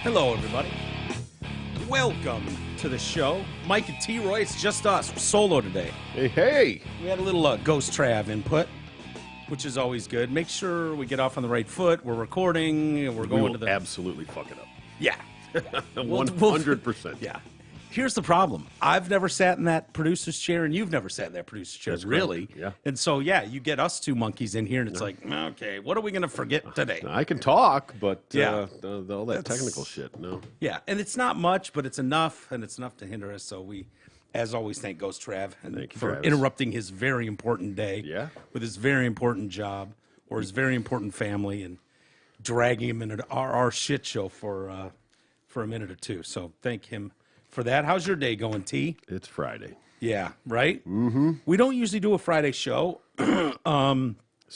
Hello, everybody. Welcome to the show. Mike and T-Roy, it's just us. We're solo today. Hey. We had a little Ghost Trav input, which is always good. Make sure we get off on the right foot. We're recording, and we're going to the... absolutely fuck it up. Yeah. 100%. Yeah. Here's the problem. I've never sat in that producer's chair, and you've never sat in that producer's chair, That's really. correct. Yeah. And so, yeah, you get us two monkeys in here, and it's like, okay, what are we going to forget today? I can talk, but Yeah. all that technical shit, no. Yeah, and it's not much, but it's enough, and it's enough to hinder us. So we, as always, thank Ghost Trav Thank you, for Travis. interrupting his very important day Yeah. with his very important job or his very important family and dragging him into our shit show for a minute or two. So thank him for that. How's your day going, T? It's Friday. Yeah, right? Mm-hmm. We don't usually do a Friday show, It's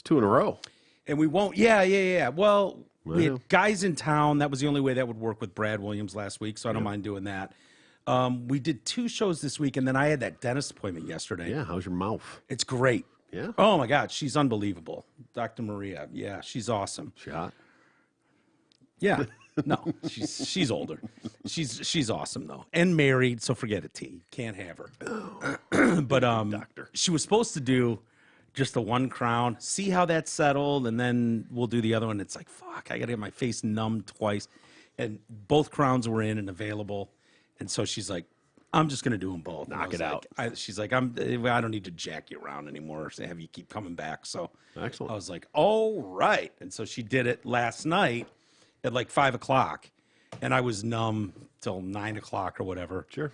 2 in a row. and we won't. Yeah. Well, we Well. had guys in town. That was the only way that would work with Brad Williams last week, so I don't mind doing that. We did 2 shows this week, and then I had that dentist appointment yesterday. Yeah, how's your mouth? It's great. Yeah? Oh, my God, she's unbelievable. Dr. Maria, yeah, she's awesome. She hot? Yeah. No, she's older. She's awesome, though, and married, so forget it, T. Can't have her. But Doctor. she was supposed to do just the one crown, see how that settled, and then we'll do the other one. It's like, fuck, I got to get my face numbed twice. And both crowns were in and available. And so she's like, I'm just going to do them both. And I Knock was it like- out. She's like, I don't need to jack you around anymore, so have you keep coming back. So Excellent. I was like, all right. And so she did it last night at like 5 o'clock. And I was numb till 9 o'clock or whatever. Sure.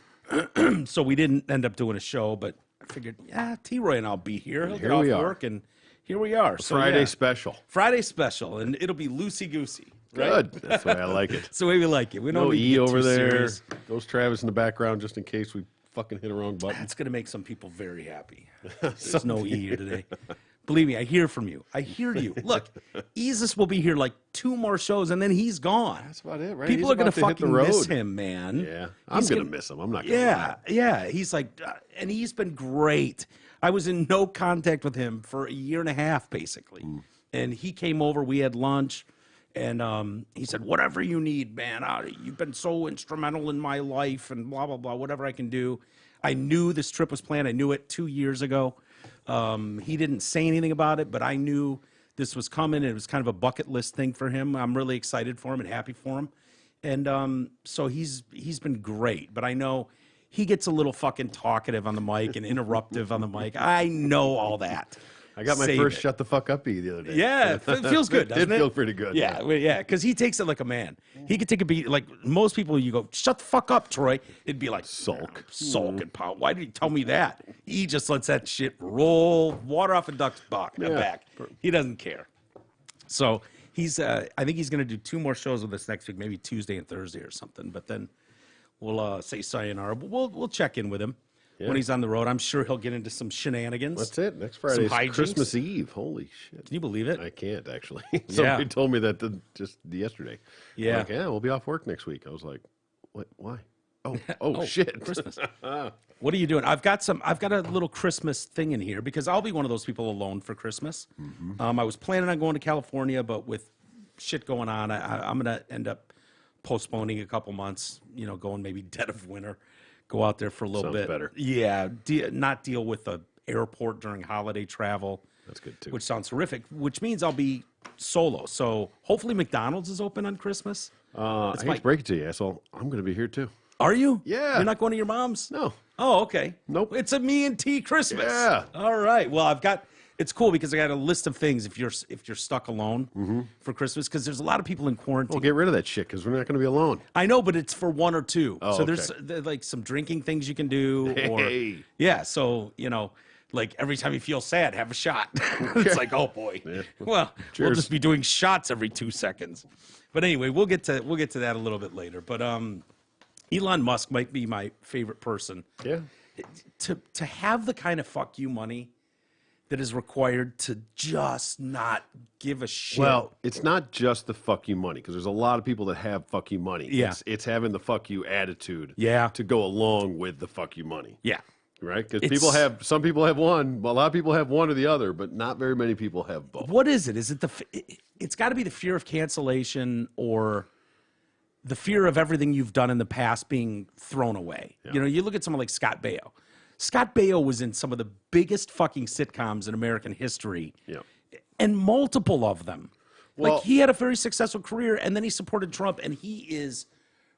So we didn't end up doing a show, but I figured, yeah, T-Roy and I'll be here. He'll get Here off we are. work, and here we are. So, Friday yeah, special. Friday special, and it'll be loosey-goosey. Right? Good. That's the way I like it. That's the way we like it. We don't No need to E get over too there. serious. Goes Travis in the background just in case we fucking hit a wrong button. That's going to make some people very happy. There's no E here today. Believe me, I hear from you. I hear you. Look, Jesus will be here like 2 more shows, and then he's gone. That's about it, right? People He's are going to about hit the fucking miss road. him, man. Yeah. I'm He's going to gonna- miss him. I'm not going to Yeah. He's like, and he's been great. I was in no contact with him for a year and a half, basically. And he came over. We had lunch, and he said, "Whatever you need, man. You've been so instrumental in my life, and blah blah blah. Whatever I can do." I knew this trip was planned. I knew it 2 years ago. He didn't say anything about it, but I knew this was coming. It was kind of a bucket list thing for him. I'm really excited for him and happy for him. And so he's been great. But I know he gets a little fucking talkative on the mic and interruptive on the mic. I know all that. I got my Save first it. shut the fuck up the other day. Yeah, it feels good, It doesn't did it? feel pretty good. Yeah, well, yeah, because he takes it like a man. He could take a beat. Like most people, you go, shut the fuck up, Troy. It'd be like, Sulk. Sulk and pout. Why did he tell me that? He just lets that shit roll, water off a duck's back. He doesn't care. So he's, I think he's going to do 2 more shows with us next week, maybe Tuesday and Thursday or something. But then we'll say sayonara. But we'll check in with him when he's on the road. I'm sure he'll get into some shenanigans. That's it. Next Friday is hijinks. Christmas Eve. Holy shit. Can you believe it? I can't, actually. Somebody told me that just yesterday. Yeah. Like, yeah, we'll be off work next week. I was like, what? Why? Oh, shit. Christmas. What are you doing? I've got a little Christmas thing in here because I'll be one of those people alone for Christmas. I was planning on going to California, but with shit going on, I'm going to end up postponing a couple months, going maybe dead of winter, go out there for a little Sounds bit. better. Yeah. Not deal with the airport during holiday travel. That's good, too. Which sounds horrific, which means I'll be solo. So hopefully McDonald's is open on Christmas. I hate to break it to you, asshole. I'm going to be here, too. Are you? Yeah. You're not going to your mom's? No. Oh, okay. Nope. It's a me and T Christmas. Yeah. All right. Well, it's cool because I got a list of things if you're stuck alone for Christmas because there's a lot of people in quarantine. Well, get rid of that shit because we're not going to be alone. I know, but it's for 1 or 2. Oh, so okay. there's like some drinking things you can do. Hey. Or, yeah. So, like every time you feel sad, have a shot. It's like, oh boy. Yeah. Well, we'll Cheers. just be doing shots every 2 seconds. But anyway, we'll get to that a little bit later. But Elon Musk might be my favorite person. Yeah. To have the kind of fuck you money that is required to just not give a shit. Well, it's not just the fuck you money because there's a lot of people that have fuck you money. Yeah. It's having the fuck you attitude Yeah. to go along with the fuck you money. yeah. right? Because It's- some people have one, a lot of people have one or the other, but not very many people have both. What is it? Is it it's got to be the fear of cancellation or the fear of everything you've done in the past being thrown away. You know, you look at someone like Scott Baio. Scott Baio was in some of the biggest fucking sitcoms in American history. Yeah. And multiple of them. Well- Like he had a very successful career and then he supported Trump and he is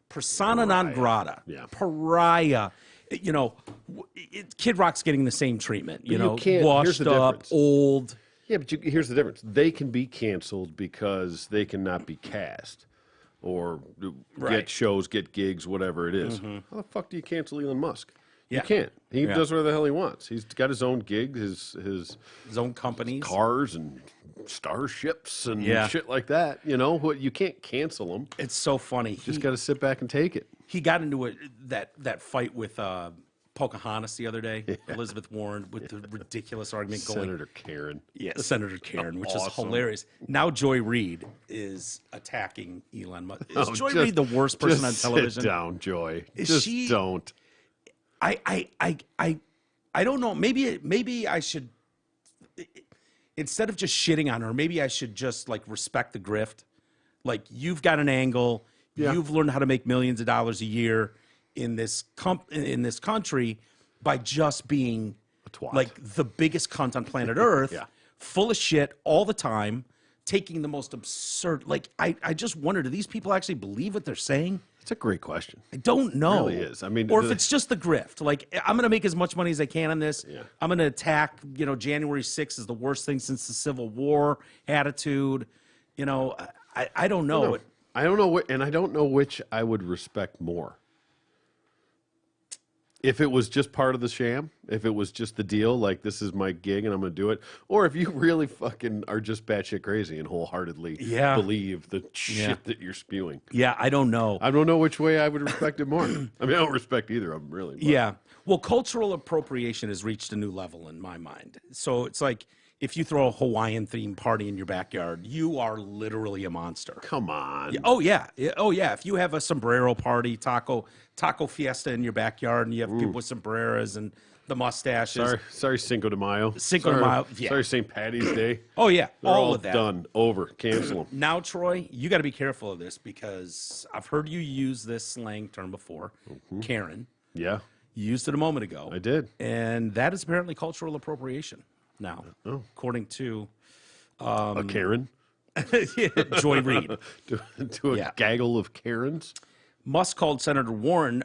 persona non grata. Yeah. Pariah. You know, Kid Rock's getting the same treatment, you you know, can't- here's washed the up, difference. old. Yeah, but here's the difference. They can be canceled because they cannot be cast or Right. get shows, get gigs, whatever it is. How the fuck do you cancel Elon Musk? Yeah. You can't. He Yeah. does whatever the hell he wants. He's got his own gig, his His own companies. cars and starships and Yeah. shit like that. You know, you can't cancel him. It's so funny. Just got to sit back and take it. He got into that fight with Pocahontas the other day, Elizabeth Warren, with the ridiculous argument going. Senator Karen. Yeah, Senator Karen, which is Awesome. hilarious. Now Joy Reid is attacking Elon Musk. Is Oh, Joy just- Reid the worst person on just television? Sit down, Joy. Is Just she- don't. I don't know. Maybe I should, instead of just shitting on her, maybe I should just like respect the grift. Like you've got an angle. Yeah. You've learned how to make millions of dollars a year in this country by just being twat. like the biggest cunt on planet Earth, Yeah. full of shit all the time, taking the most absurd. Like I just wonder, do these people actually believe what they're saying? It's a great question. I don't know. really is. I mean, or if it's just the grift. Like, I'm going to make as much money as I can on this. Yeah. I'm going to attack, you know, January 6th is the worst thing since the Civil War attitude. You know, I don't know. No, I don't know, and I don't know which I would respect more. If it was just part of the sham, if it was just the deal, like this is my gig and I'm going to do it, or if you really fucking are just batshit crazy and wholeheartedly Yeah. believe the shit that you're spewing. Yeah, I don't know. I don't know which way I would respect it more. I mean, I don't respect either of them, really. but- Yeah. Well, cultural appropriation has reached a new level in my mind. So it's like if you throw a Hawaiian themed party in your backyard, you are literally a monster. Come on. Oh yeah. Oh yeah. If you have a sombrero party, taco fiesta in your backyard, and you have people with sombreros and the mustaches. Sorry, Cinco de Mayo. Cinco de Sorry- Mayo, yeah. Sorry, St. Patty's Day. Oh yeah, They're all of that. done. Over. Cancel them. Now, Troy, you got to be careful of this because I've heard you use this slang term before, Karen. Yeah, You used it a moment ago. I did. And that is apparently cultural appropriation now, according to A Karen. Joy Reid. to a Yeah. gaggle of Karens. Musk called Senator Warren,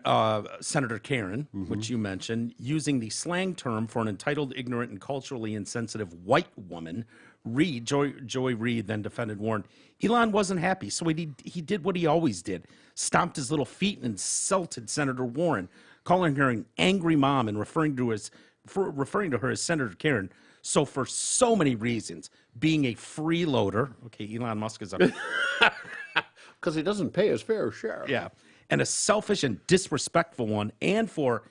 Senator Karen, which you mentioned, using the slang term for an entitled, ignorant, and culturally insensitive white woman. Joy Reid then defended Warren. Elon wasn't happy, so he did what he always did: stomped his little feet and insulted Senator Warren, calling her an angry mom and referring to her as Senator Karen. So for so many reasons, being a freeloader, okay, Elon Musk is a Because he doesn't pay his fair share. yeah, and a selfish and disrespectful one, and for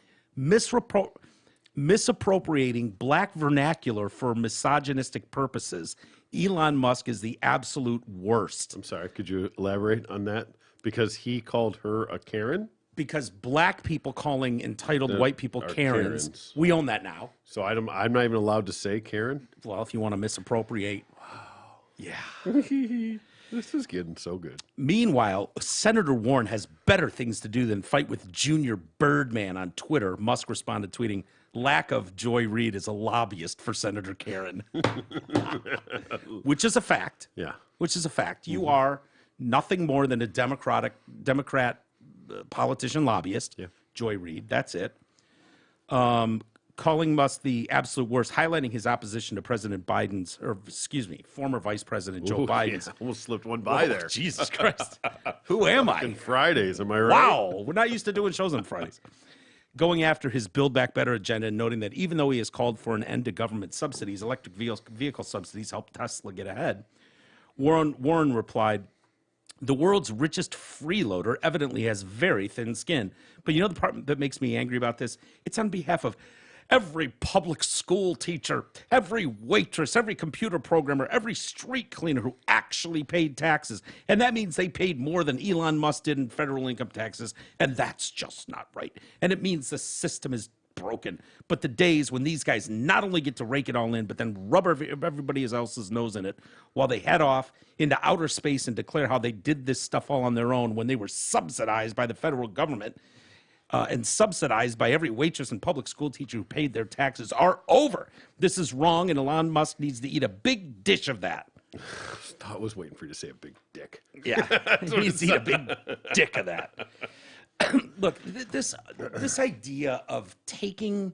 misappropriating black vernacular for misogynistic purposes. Elon Musk is the absolute worst I'm sorry, could you elaborate on that? Because he called her a Karen? because black people calling entitled white people are Karens, Karens. we own that now. So I'm not even allowed to say Karen? Well, if you want to misappropriate. Yeah. This is getting so good. Meanwhile, Senator Warren has better things to do than fight with Junior Birdman on Twitter. Musk responded, tweeting, "Lack of Joy Reid is a lobbyist for Senator Karen," which is a fact. Yeah. Which is a fact. You are nothing more than a Democrat politician lobbyist. Yeah. Joy Reid. That's it. Calling Musk the absolute worst, highlighting his opposition to President Biden's, or excuse me, former Vice President Joe Ooh, Biden's. yeah, almost slipped one by Oh, there. Jesus Christ. Who am I? Fridays, am I right? Wow. We're not used to doing shows on Fridays. Going after his Build Back Better agenda and noting that even though he has called for an end to government subsidies, electric vehicle subsidies help Tesla get ahead. Warren replied, "The world's richest freeloader evidently has very thin skin." But you know the part that makes me angry about this? It's on behalf of every public school teacher, every waitress, every computer programmer, every street cleaner who actually paid taxes. And that means they paid more than Elon Musk did in federal income taxes. And that's just not right. And it means the system is broken. But the days when these guys not only get to rake it all in, but then rub everybody else's nose in it while they head off into outer space and declare how they did this stuff all on their own when they were subsidized by the federal government and subsidized by every waitress and public school teacher who paid their taxes are over. This is wrong, and Elon Musk needs to eat a big dish of that. I was waiting for you to say a big dick. Yeah, he needs to eat a big dick of that. Look, this idea of taking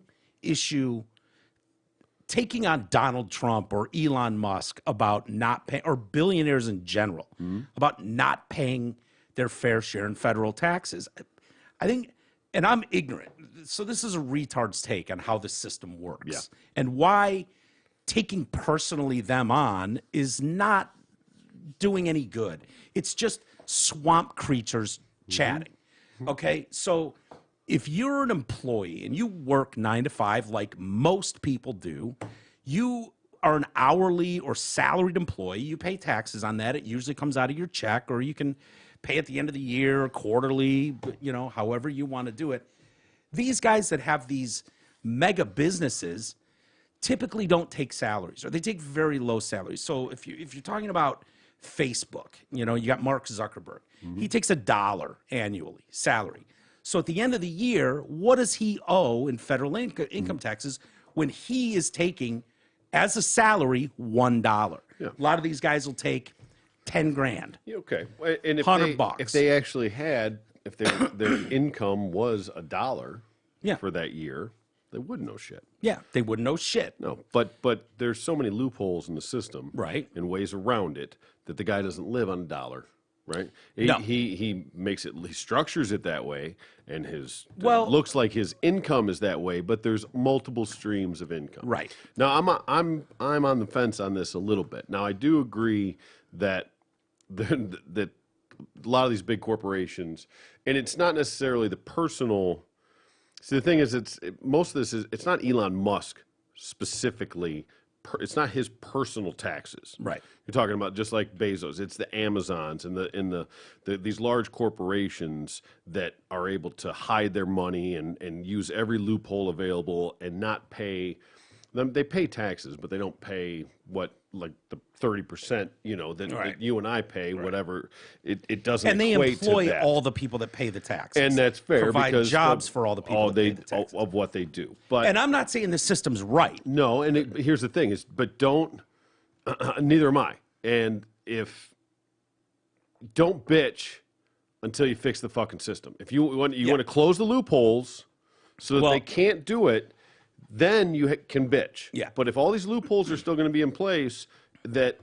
on Donald Trump or Elon Musk about not paying, or billionaires in general, about not paying their fair share in federal taxes. I think, and I'm ignorant, so this is a retard's take on how the system works and why taking personally them on is not doing any good. It's just swamp creatures chatting. Okay, so if you're an employee and you work 9 to 5 like most people do, you are an hourly or salaried employee. You pay taxes on that. It usually comes out of your check, or you can pay at the end of the year or quarterly, you know, however you want to do it. These guys that have these mega businesses typically don't take salaries, or they take very low salaries. So if you're talking about Facebook, you know, you got Mark Zuckerberg. He takes $1 annually salary. So at the end of the year, what does he owe in federal income taxes when he is taking as a salary $1? Yeah. A lot of these guys will take 10 grand. Yeah, okay. And if $100. if they actually had, if their income was $1 Yeah. for that year, they wouldn't know shit. Yeah, they wouldn't know shit. No, but there's so many loopholes in the system, Right. and ways around it that the guy doesn't live on $1, right? No. He makes it, he structures it that way, and Well- looks like his income is that way, but there's multiple streams of income. Right. Now I'm on the fence on this a little bit. Now I do agree that that a lot of these big corporations, and it's not necessarily the personal. See, the thing is, most of this is, it's not Elon Musk specifically. It's not his personal taxes. Right. You're talking about just like Bezos. It's the Amazons and these large corporations that are able to hide their money and use every loophole available and not pay them. They pay taxes, but they don't pay what, like the 30%, you know, that you and I pay, whatever. It doesn't And they equate employ to that. all the people that pay the taxes. And that's fair, Provide because jobs for all the people that pay the taxes. of what they do. But And I'm not saying the system's right. no, and here's the thing is, but don't. Neither am I. And don't bitch until you fix the fucking system. If you want to close the loopholes so that Well- they can't do it, then you can bitch. Yeah. But if all these loopholes are still going to be in place, that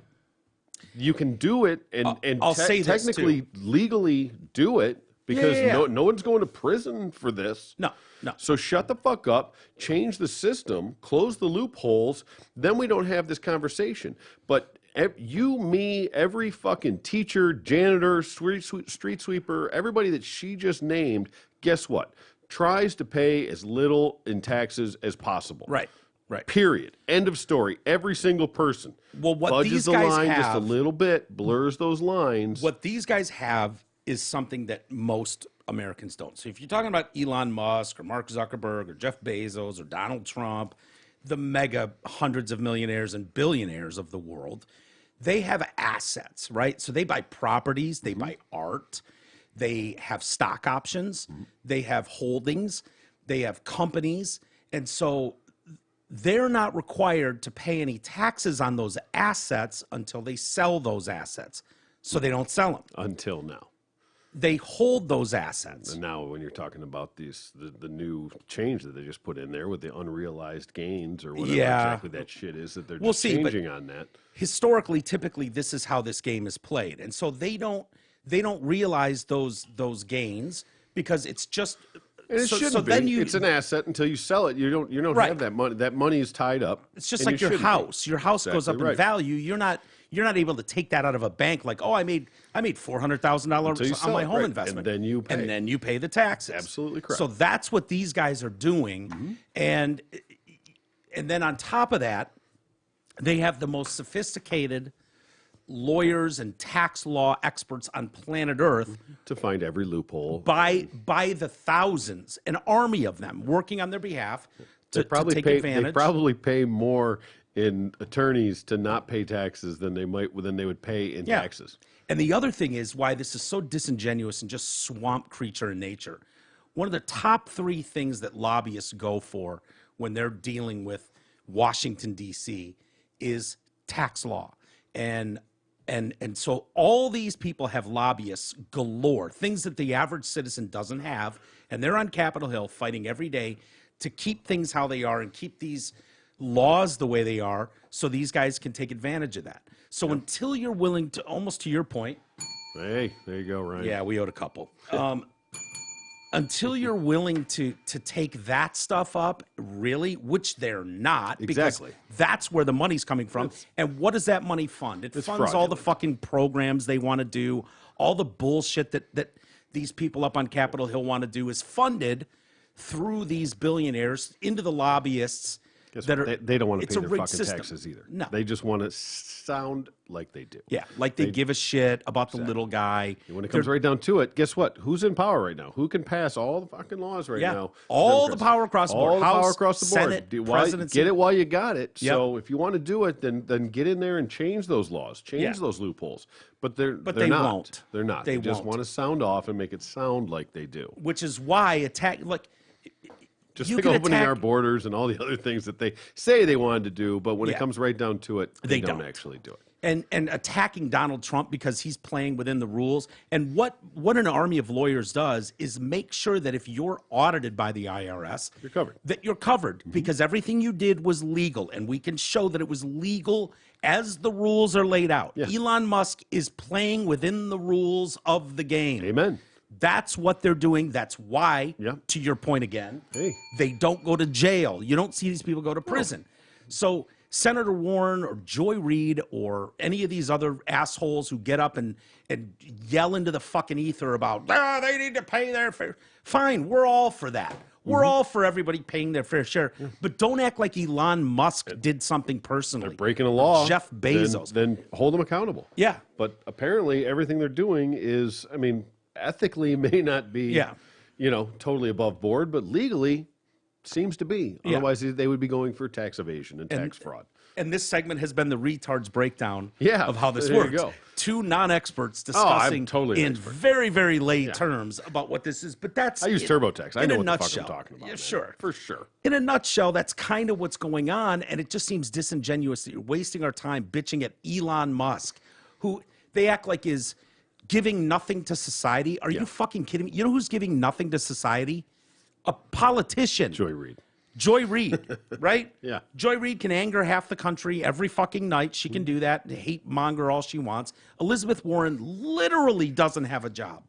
you can do it and I'll say this, technically legally do it, because Yeah. no one's going to prison for this. No. So shut the fuck up, change the system, close the loopholes, then we don't have this conversation. But you, me, every fucking teacher, janitor, street sweeper, everybody that she just named, guess what? Tries to pay as little in taxes as possible. Right. Period. End of story. Every single person. Well, what Fudges these the guys line just a have- little bit, blurs those lines. What these guys have is something that most Americans don't. So if you're talking about Elon Musk or Mark Zuckerberg or Jeff Bezos or Donald Trump, the mega hundreds of millionaires and billionaires of the world, they have assets, right? So they buy properties, they buy art, they have stock options, they have holdings, they have companies. And so they're not required to pay any taxes on those assets until they sell those assets. So they don't sell them. Until now. They hold those assets. And now when you're talking about the new change that they just put in there with the unrealized gains or whatever exactly that shit is, that they're We'll just see, but changing on that. Historically, typically, this is how this game is played. And so they don't realize those gains because it's just And it shouldn't be. It's an asset until you sell it. You don't Right. have that money. That money is tied up. It's just and like you your shouldn't be. house. Your house goes up Exactly in right. value. You're not able to take that out of a bank like, oh, I made $400,000 Until you on sell my it, home right. investment. And then you pay. And then you pay the taxes. Absolutely correct. So that's what these guys are doing. And then on top of that, they have the most sophisticated lawyers and tax law experts on planet Earth To find every loophole. by the thousands, an army of them working on their behalf to take They advantage. probably pay more in attorneys to not pay taxes than they would pay in taxes. And the other thing is why this is so disingenuous and just swamp creature in nature. One of the top 3 things that lobbyists go for when they're dealing with Washington, D.C. is tax law. And so all these people have lobbyists galore, things that the average citizen doesn't have, and they're on Capitol Hill fighting every day to keep things how they are and keep these laws the way they are so these guys can take advantage of that. So until you're willing to, almost to your point, Hey, there you go, Ryan. yeah, we owed a couple. Until you're willing to take that stuff up, really, which they're not, Exactly. because that's where the money's coming from. And what does that money fund? It funds all the fraudulent. fucking programs they want to do, all the bullshit that these people up on Capitol Hill want to do is funded through these billionaires into the lobbyists. Guess that what? are, They don't want to it's pay a their rigged fucking system. taxes either. No. They just want to sound like they do. Yeah, like they give a shit about the little guy. And when it comes right down to it, guess what? Who's in power right now? Who can pass all the fucking laws right Yeah. now? All the Democrats. power across the board. All the House, power across the board. Senate, Why- presidency. get it while you got it. Yep. So if you want to do it, then get in there and change those laws, change Yeah. those loopholes. But they're they not. won't. They're not. They They just won't. want to sound off and make it sound like they do. Which is why Just you like can opening attack- our borders and all the other things that they say they wanted to do, but when it Yeah. comes right down to it, they don't don't. actually do it. and attacking Donald Trump because he's playing within the rules. And what an army of lawyers does is make sure that if you're audited by the IRS, You're covered. That you're covered because everything you did was legal, and we can show that it was legal as the rules are laid out. Yeah. Elon Musk is playing within the rules of the game. Amen. That's what they're doing. That's why, Yeah. to your point again, Hey. they don't go to jail. You don't see these people go to prison. So Senator Warren or Joy Reid or any of these other assholes who get up and yell into the fucking ether about, they need to pay their fair. Fine, we're all for that. We're all for everybody paying their fair share. But don't act like Elon Musk did something personally. Breaking a law, Jeff Bezos. then hold them accountable. Yeah. But apparently, everything they're doing is, I mean, ethically may not be, Yeah. totally above board, but legally seems to be. Yeah. Otherwise, they would be going for tax evasion and tax fraud. And this segment has been the retards breakdown Yeah, of how this there you works. go. Two non-experts I'm discussing totally an in expert. very, very lay terms about what this is. But that's I use TurboTax. I in know a what the fuck nutshell. I'm talking about. Yeah, man. sure. For sure. In a nutshell, that's kind of what's going on, and it just seems disingenuous that you're wasting our time bitching at Elon Musk, who they act like is giving nothing to society. Are you fucking kidding me? You know who's giving nothing to society? A politician. Joy Reid. Joy Reid, right? Yeah. Joy Reid can anger half the country every fucking night. She can do that, hate monger all she wants. Elizabeth Warren literally doesn't have a job.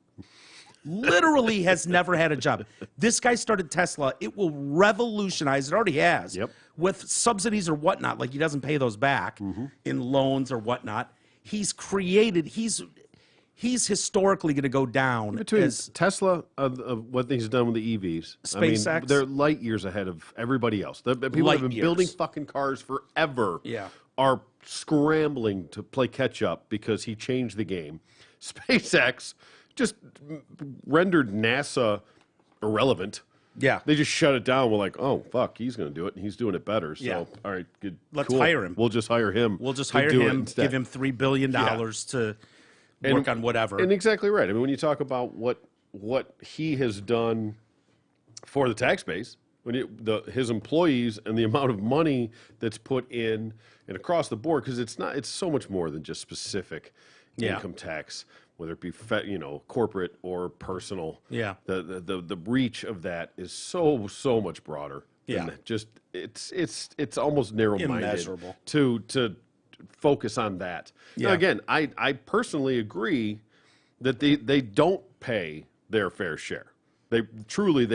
Literally has never had a job. This guy started Tesla. It will revolutionize. It already has. Yep. With subsidies or whatnot, like he doesn't pay those back in loans or whatnot. He's created. He's historically going to go down Between as Tesla, what he's done with the EVs, I mean, SpaceX. they're light years ahead of everybody else. The people Light that have been years. building fucking cars forever Yeah. are scrambling to play catch up because he changed the game. SpaceX just rendered NASA irrelevant. yeah. They just shut it down. We're like, oh, fuck, he's going to do it, and he's doing it better. So, Yeah. all right, good. Let's cool. hire him. We'll just hire him. We'll just to hire do it him, instead. give him $3 billion to work on whatever. And exactly right. I mean, when you talk about what he has done for the tax base, his employees and the amount of money that's put in and across the board, because it's so much more than just specific income tax, whether it be corporate or personal. Yeah. The reach of that is so much broader. Yeah. Than just it's almost narrow-minded Immeasurable. to focus on that. Now, Yeah. again, I personally agree that they don't pay their fair share. They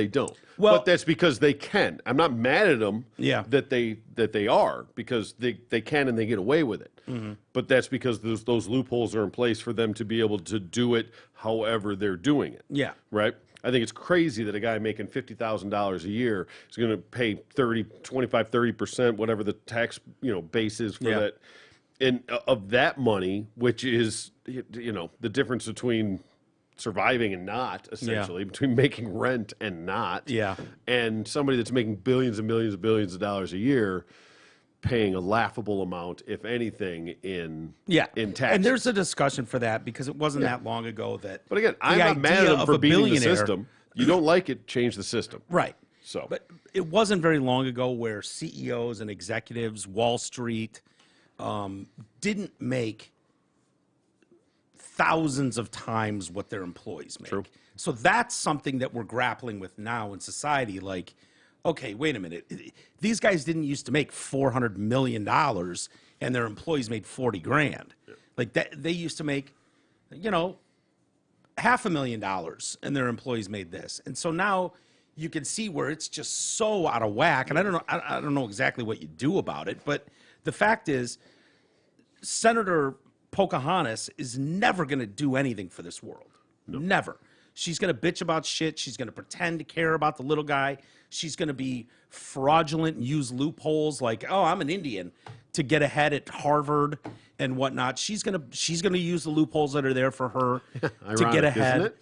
don't. Well- but that's because they can. I'm not mad at them. Yeah. That they are, because they can and they get away with it. Mm-hmm. But that's because those loopholes are in place for them to be able to do it however they're doing it. Yeah. Right. I think it's crazy that a guy making $50,000 a year is going to pay 25, 30%, whatever the tax base is for Yeah. that. And of that money, which is, you know, the difference between surviving and not, essentially, between making rent and not, Yeah. and somebody that's making billions and millions and billions of dollars a year paying a laughable amount, if anything, in taxes. And there's a discussion for that because it wasn't that long ago that. But again, the I'm not mad idea at them of for a beating the billionaire- system. You don't like it, change the system. Right. So, But it wasn't very long ago where CEOs and executives, Wall Street, didn't make thousands of times what their employees make. True. So that's something that we're grappling with now in society. Like, okay, wait a minute. These guys didn't used to make $400 million and their employees made 40 grand. Like that, they used to make, you know, $500,000 and their employees made this. And so now you can see where it's just so out of whack. And I don't know exactly what you do about it, but the fact is Senator Pocahontas is never going to do anything for this world. No. Never. She's going to bitch about shit. She's going to pretend to care about the little guy. She's going to be fraudulent and use loopholes like, oh, I'm an Indian, to get ahead at Harvard and whatnot. She's going to use the loopholes that are there for her to get ahead. Isn't it?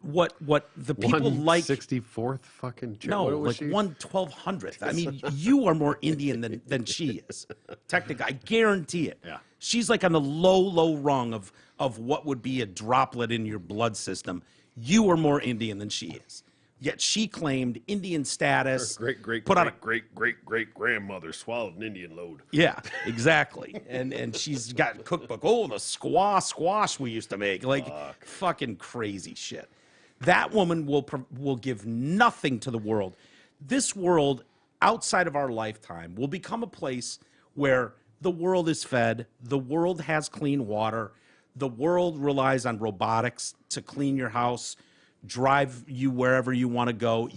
What the people like 164th fucking chair. no, What was like she? 1/1200th. I mean, you are more Indian than she is. Technically, I guarantee it. Yeah. She's like on the low rung of what would be a droplet in your blood system. You are more Indian than she is. Yet she claimed Indian status. Great grandmother swallowed an Indian load. Yeah, exactly. and she's got a cookbook. Oh, the squash we used to make. Like fucking crazy shit. That woman will give nothing to the world. This world, outside of our lifetime, will become a place where the world is fed, the world has clean water, the world relies on robotics to clean your house, drive you wherever you want to go.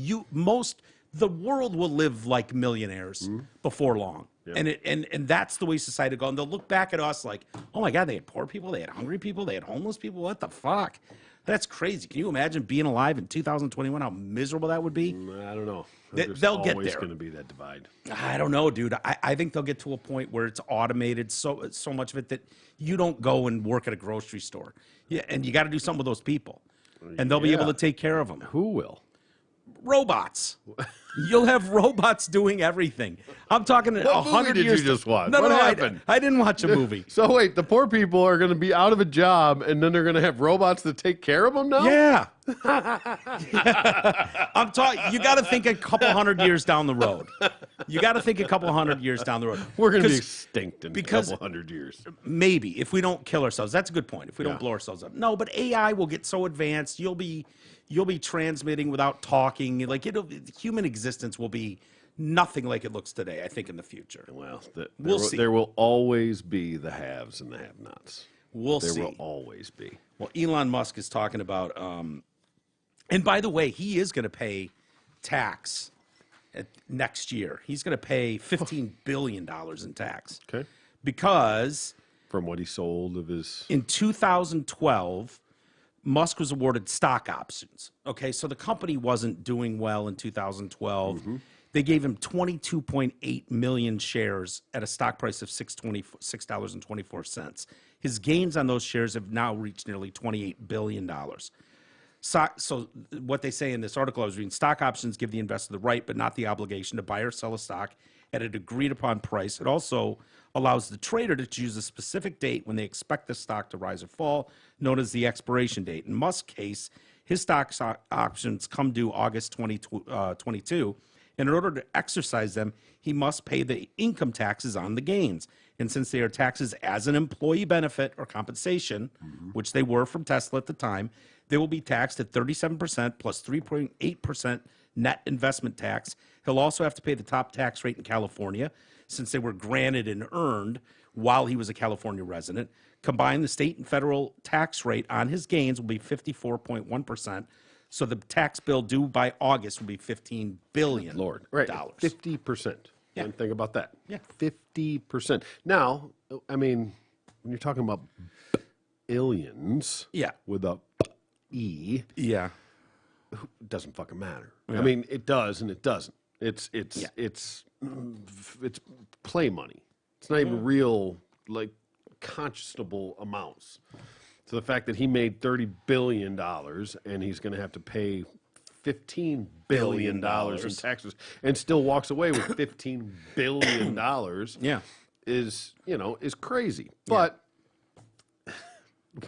The world will live like millionaires before long. Yeah. And that's the way society goes. And they'll look back at us like, oh my God, they had poor people, they had hungry people, they had homeless people. What the fuck? That's crazy. Can you imagine being alive in 2021? How miserable that would be? I don't know. They'll get always there. going to be that divide. I don't know, dude. I think they'll get to a point where it's automated so much of it that you don't go and work at a grocery store. Yeah, and you got to do something with those people. And they'll be able to take care of them. Who will? Robots. You'll have robots doing everything. I'm talking What 100 movie did years. you just watch? No, What no, happened? I didn't watch a movie. So wait, the poor people are going to be out of a job, and then they're going to have robots to take care of them now? Yeah. I'm talking. You got to think a couple hundred years down the road. You got to think a couple hundred years down the road. We're going to be 'Cause extinct in a because- couple hundred years. maybe if we don't kill ourselves. That's a good point. If we Yeah. don't blow ourselves up. No, but AI will get so advanced. You'll be transmitting without talking. Like human existence will be nothing like it looks today. I think in the future. Well, We'll see. There will always be the haves and the have-nots. We'll There see. will always be. Well, Elon Musk is talking about, and by the way, he is going to pay tax next year. He's going to pay $15 billion in tax. Okay. Because From what he sold of his... in 2012, Musk was awarded stock options. Okay, so the company wasn't doing well in 2012. They gave him 22.8 million shares at a stock price of $6.24. His gains on those shares have now reached nearly $28 billion. So what they say in this article I was reading, stock options give the investor the right but not the obligation to buy or sell a stock at an agreed upon price. It also allows the trader to choose a specific date when they expect the stock to rise or fall, known as the expiration date. In Musk's case, his stock options come due August 2022. And in order to exercise them, he must pay the income taxes on the gains. And since they are taxes as an employee benefit or compensation, which they were from Tesla at the time, they will be taxed at 37% plus 3.8% net investment tax. He'll also have to pay the top tax rate in California since they were granted and earned while he was a California resident. Combined, the state and federal tax rate on his gains will be 54.1%. So the tax bill due by August will be $15 billion. Lord. Right. 50%. Yeah. And think about that. Yeah. 50%. Now, I mean, when you're talking about billions Yeah. with a E, Yeah. it doesn't fucking matter. I mean, it does and it doesn't. It's play money. It's not even real like conscionable amounts. So the fact that he made $30 billion and he's going to have to pay $15 billion in taxes and still walks away with $15 billion Yeah. is, you know, is crazy. But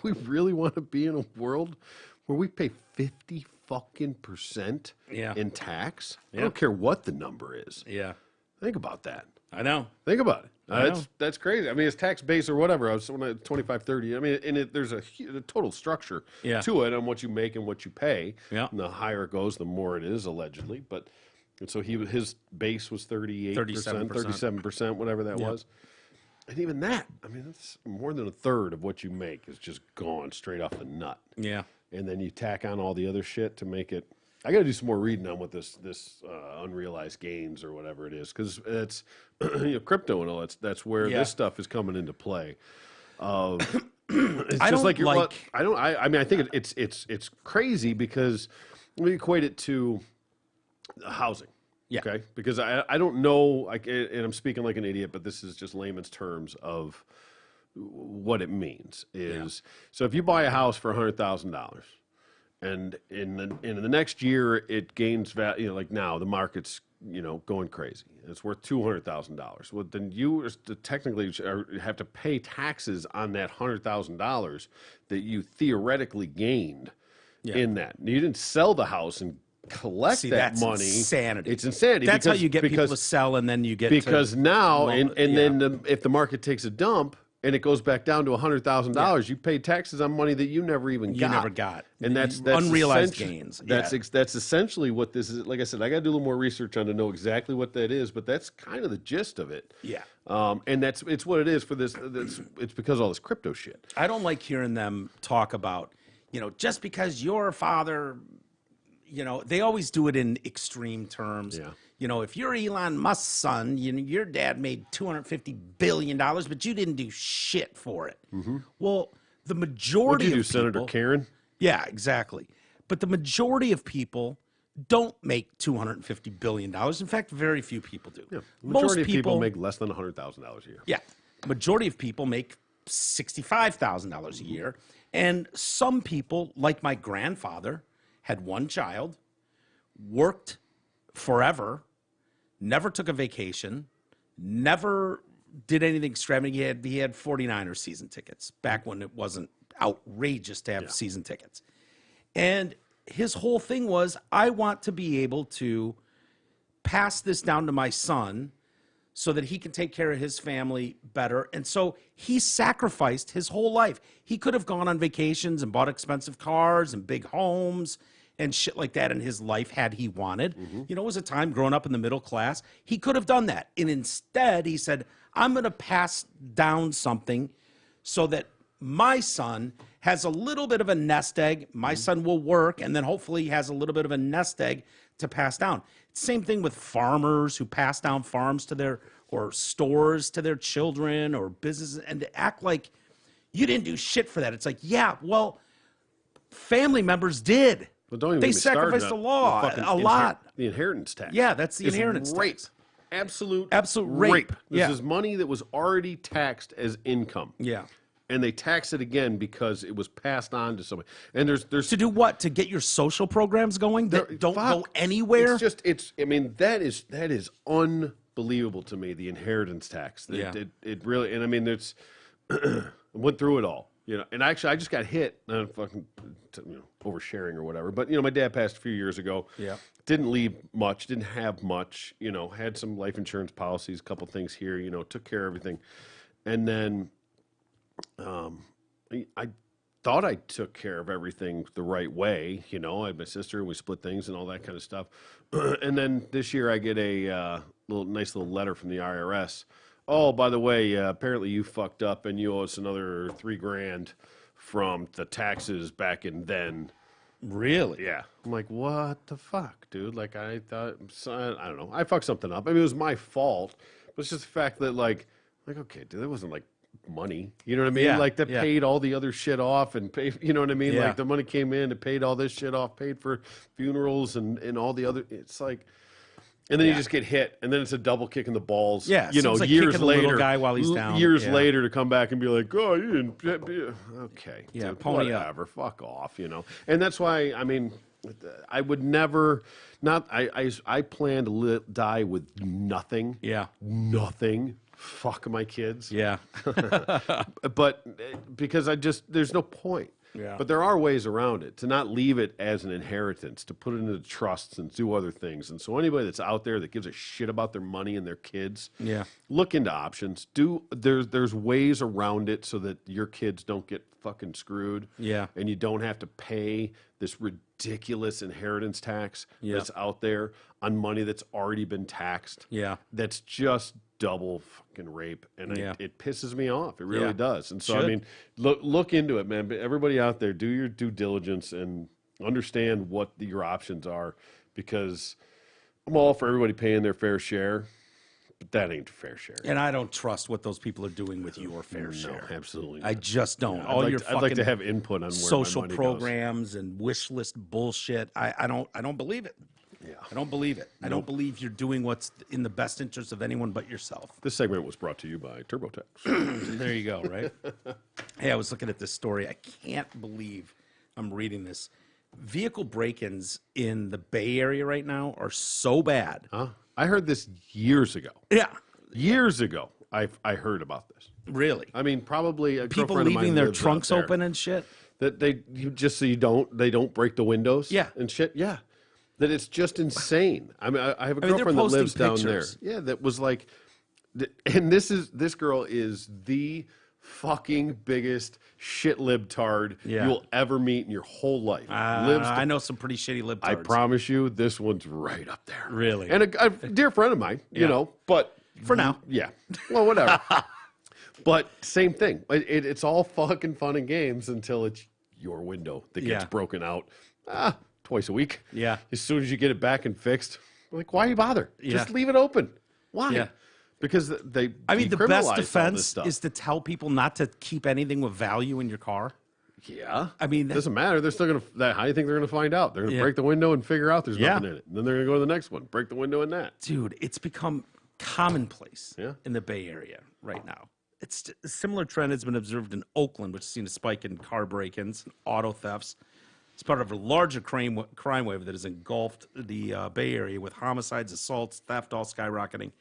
we really want to be in a world where we pay 50 fucking percent in tax. I don't care what the number is. Yeah. Think about that. I know. Think about it. I know. That's crazy. I mean, it's tax base or whatever. I was when I 25, 30. I mean, and there's a total structure to it on what you make and what you pay. Yeah. And the higher it goes, the more it is allegedly. But and so his base was 38%, 37%, whatever that was. And even that, I mean, that's more than a third of what you make is just gone straight off the nut. Yeah. And then you tack on all the other shit to make it. I got to do some more reading on what this unrealized gains or whatever it is, because it's crypto and all. That's where this stuff is coming into play. It's I just don't I mean, I think it's crazy because we equate it to housing. Yeah. Okay. Because I don't know, and I'm speaking like an idiot, but this is just layman's terms of what it means. So if you buy a house for $100,000. And in the next year, it gains value. You know, like now, the market's going crazy. It's worth $200,000. Well, then you technically have to pay taxes on that $100,000 that you theoretically gained in that. You didn't sell the house and collect that money. Insanity. It's insanity. That's how you get people to sell, and then you get now, then if the market takes a dump. And it goes back down to $100,000. You paid taxes on money that you never even got. You never got. And that's unrealized gains. That's essentially what this is. Like I said, I got to do a little more research on to know exactly what that is, but that's kind of the gist of it. Yeah. And it's what it is for this. It's because of all this crypto shit. I don't like hearing them talk about, just because your father, they always do it in extreme terms. Yeah. If you're Elon Musk's son, your dad made $250 billion, but you didn't do shit for it. Mm-hmm. Well, the majority What'd you do, of people, Senator Karen? Yeah, exactly. But the majority of people don't make $250 billion. In fact, very few people do. Yeah. The majority of people make less than $100,000 a year. Yeah. Majority of people make $65,000 a year. And some people, like my grandfather, had one child, worked forever, never took a vacation, never did anything extravagant. He had 49ers season tickets back when it wasn't outrageous to have season tickets. And his whole thing was, I want to be able to pass this down to my son so that he can take care of his family better. And so he sacrificed his whole life. He could have gone on vacations and bought expensive cars and big homes and shit like that in his life had he wanted. Mm-hmm. It was a time growing up in the middle class. He could have done that. And instead, he said, I'm going to pass down something so that my son has a little bit of a nest egg. My son will work, and then hopefully he has a little bit of a nest egg to pass down. Same thing with farmers who pass down farms to or stores to their children or businesses, and to act like you didn't do shit for that. It's like, yeah, well, family members did. Well, don't even they sacrificed a lot. The inheritance tax. Yeah, that's the inheritance rape. tax. Absolute rape. This is money that was already taxed as income. Yeah. And they tax it again because it was passed on to somebody. And there's to do what? To get your social programs going that don't go anywhere? That is unbelievable to me, the inheritance tax. It really, and I mean, it's I went through it all. And actually, I just got hit. Fucking, oversharing or whatever. But my dad passed a few years ago. Yeah. Didn't leave much. Didn't have much. Had some life insurance policies, a couple things here. Took care of everything, and then, I thought I took care of everything the right way. I had my sister and we split things and all that kind of stuff. And then this year, I get a nice little letter from the IRS. Oh, by the way, apparently you fucked up and you owe us another $3,000 from the taxes back in then. Really? Yeah. I'm like, what the fuck, dude? Like, I thought, I don't know. I fucked something up. I mean, it was my fault. But it's just the fact that, like, okay, dude, that wasn't like money. You know what I mean? Yeah, like, that paid all the other shit off and paid, you know what I mean? Yeah. Like, the money came in, it paid all this shit off, paid for funerals and all the other. It's like, And then you Yeah. just get hit, and then it's a double kick in the balls. Yeah, you know, seems like years kicking the little later, guy while he's down. years Yeah. later to come back and be like, "Oh, you didn't." Okay, Yeah, dude, pony up. whatever. Fuck off, you know. And that's why, I mean, I would never. Not. I plan to die with nothing. Yeah. Nothing. Fuck my kids. Yeah. But because there's no point. Yeah. But there are ways around it to not leave it as an inheritance, to put it into trusts and do other things. And so anybody that's out there that gives a shit about their money and their kids, Yeah. look into options. There's ways around it so that your kids don't get fucking screwed. Yeah. And you don't have to pay this ridiculous inheritance tax Yeah. that's out there on money that's already been taxed. Yeah. That's just double fucking rape, and Yeah. it pisses me off. It really Yeah. does. And so I Should. mean, look into it, man. But everybody out there, do your due diligence and understand what your options are, because I'm all for everybody paying their fair share, but that ain't fair share. And I don't trust what those people are doing with your fair share. No, absolutely. I not. just don't. I'd All like your to, I'd like to fucking have input on where social my money programs and wish list bullshit. I don't believe it. Yeah. I don't believe it. I don't believe you're doing what's in the best interest of anyone but yourself. This segment was brought to you by TurboTax. There you go, right? Hey, I was looking at this story. I can't believe I'm reading this. Vehicle break-ins in the Bay Area right now are so bad. I heard this years ago. Yeah, Years ago, I heard about this. really. I mean, probably a People girlfriend of mine leaving their lives out trunks there. open and shit. That just so they don't break the windows. Yeah. And shit. Yeah. That it's just insane. I mean, I have a I mean, they're girlfriend that posting lives down pictures. there. Yeah. That was like, and this girl is the fucking biggest shit libtard Yeah. you'll ever meet in your whole life. Lives I know some pretty shitty libtards. I promise you, this one's right up there. Really? And a dear friend of mine, you Yeah. know, but For now. yeah. Well, whatever. But same thing. It's all fucking fun and games until it's your window that gets Yeah. broken out twice a week. Yeah. As soon as you get it back and fixed, like, why you bother? Just Yeah. leave it open. Why? Yeah. Because they. I mean, the decriminalize best all this defense stuff. is to tell people not to keep anything with value in your car. Yeah. I mean, doesn't matter. They're still gonna. How do you think they're gonna find out? They're gonna Yeah. break the window and figure out there's Yeah. nothing in it. And then they're gonna go to the next one, break the window in that. Dude, it's become commonplace Yeah. in the Bay Area right now. It's a similar trend has been observed in Oakland, which has seen a spike in car break-ins and auto thefts. It's part of a larger crime wave that has engulfed the Bay Area, with homicides, assaults, theft all skyrocketing.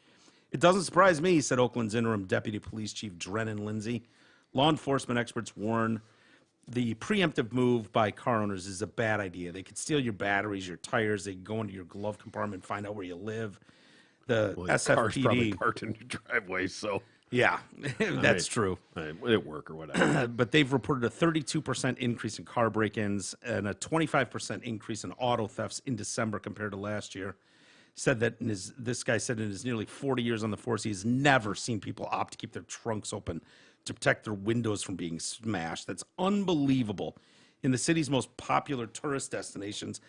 It doesn't surprise me, said Oakland's interim deputy police chief Drennan Lindsay. Law enforcement experts warn the preemptive move by car owners is a bad idea. They could steal your batteries, your tires. They can go into your glove compartment, find out where you live. The Well, the car's probably SFPD, parked in your driveway, so yeah, that's true. at work or whatever. But they've reported a 32% increase in car break-ins and a 25% increase in auto thefts in December compared to last year. Said that this guy said in his nearly 40 years on the force, he has never seen people opt to keep their trunks open to protect their windows from being smashed. That's unbelievable. In the city's most popular tourist destinations,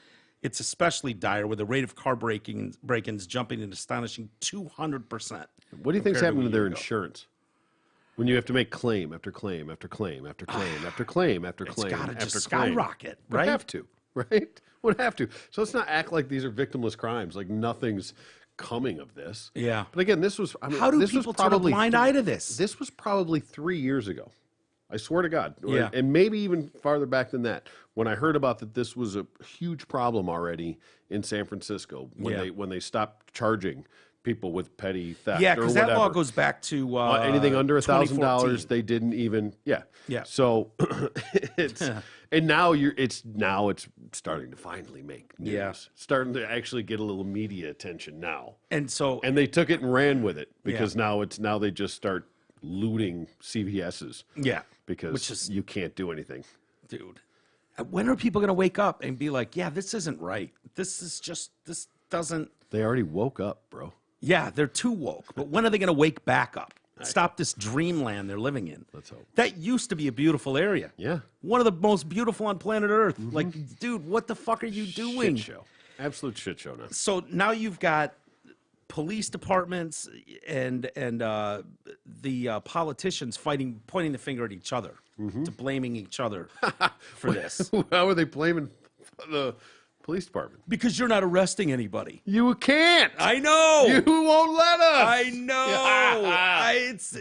it's especially dire, with the rate of car break-ins jumping an astonishing 200%. What do you think's compared happening a to their year ago. insurance? When you have to make claim after claim after claim after claim after claim after claim gotta after just claim. skyrocket, Would right? have to, right? Would have to. So let's not act like these are victimless crimes, like nothing's coming of this. Yeah. But again, this was. I mean, How do this was people turn a probably blind eye to this? This was probably 3 years ago. I swear to God. Yeah. And maybe even farther back than that. When I heard about that, this was a huge problem already in San Francisco when Yeah. they stopped charging people with petty theft. Yeah, or because that law whatever. goes back to Anything under $1,000, 2014. they didn't even. Yeah. Yeah. So it's and now it's starting to finally make news. Yeah. Starting to actually get a little media attention now. And so, And they took it and ran with it because now they just start looting CVS's. yeah, Because which is, you can't do anything. dude, when are people going to wake up and be like, yeah, this isn't right? This doesn't. They already woke up, bro. Yeah, they're too woke. But when are they going to wake back up? Stop this dreamland they're living in. Let's hope. That used to be a beautiful area. Yeah. One of the most beautiful on planet Earth. Like, dude, what the fuck are you doing? Shit show. Absolute shit show now. So now you've got police departments and the politicians pointing the finger at each other, to blaming each other for this. How are they blaming the police department? Because you're not arresting anybody. You can't. I know. You won't let us. I know. It's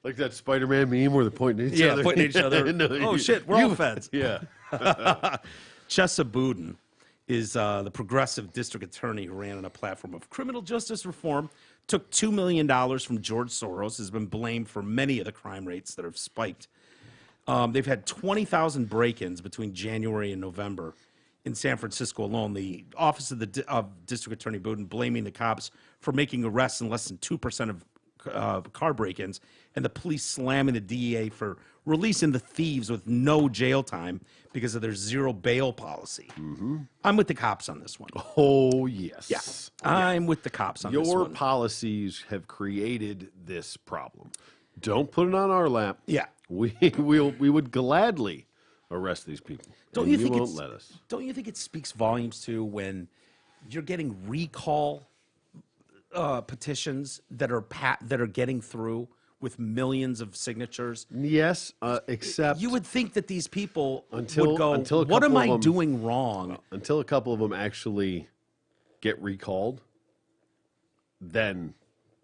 like that Spider-Man meme where they're pointing at each other. pointing at each other. No, Oh, shit, we're all feds. Yeah. Chesa Boudin is the progressive district attorney who ran on a platform of criminal justice reform, took $2 million from George Soros, has been blamed for many of the crime rates that have spiked. They've had 20,000 break-ins between January and November in San Francisco alone. The office of the of District Attorney Boudin blaming the cops for making arrests in less than 2% of car break-ins, and the police slamming the DEA for releasing the thieves with no jail time because of their zero bail policy. I'm with the cops on this one. Oh, yes. Yeah, I'm with the cops on this Your one. policies have created this problem. Don't put it on our lap. Yeah. We would gladly arrest these people. Don't and you think won't it's, let us? Don't you think it speaks volumes to when you're getting recall petitions that are getting through with millions of signatures? Yes, except You would think that these people Until- would go, until a what am couple I of them- doing wrong? until a couple of them actually get recalled, then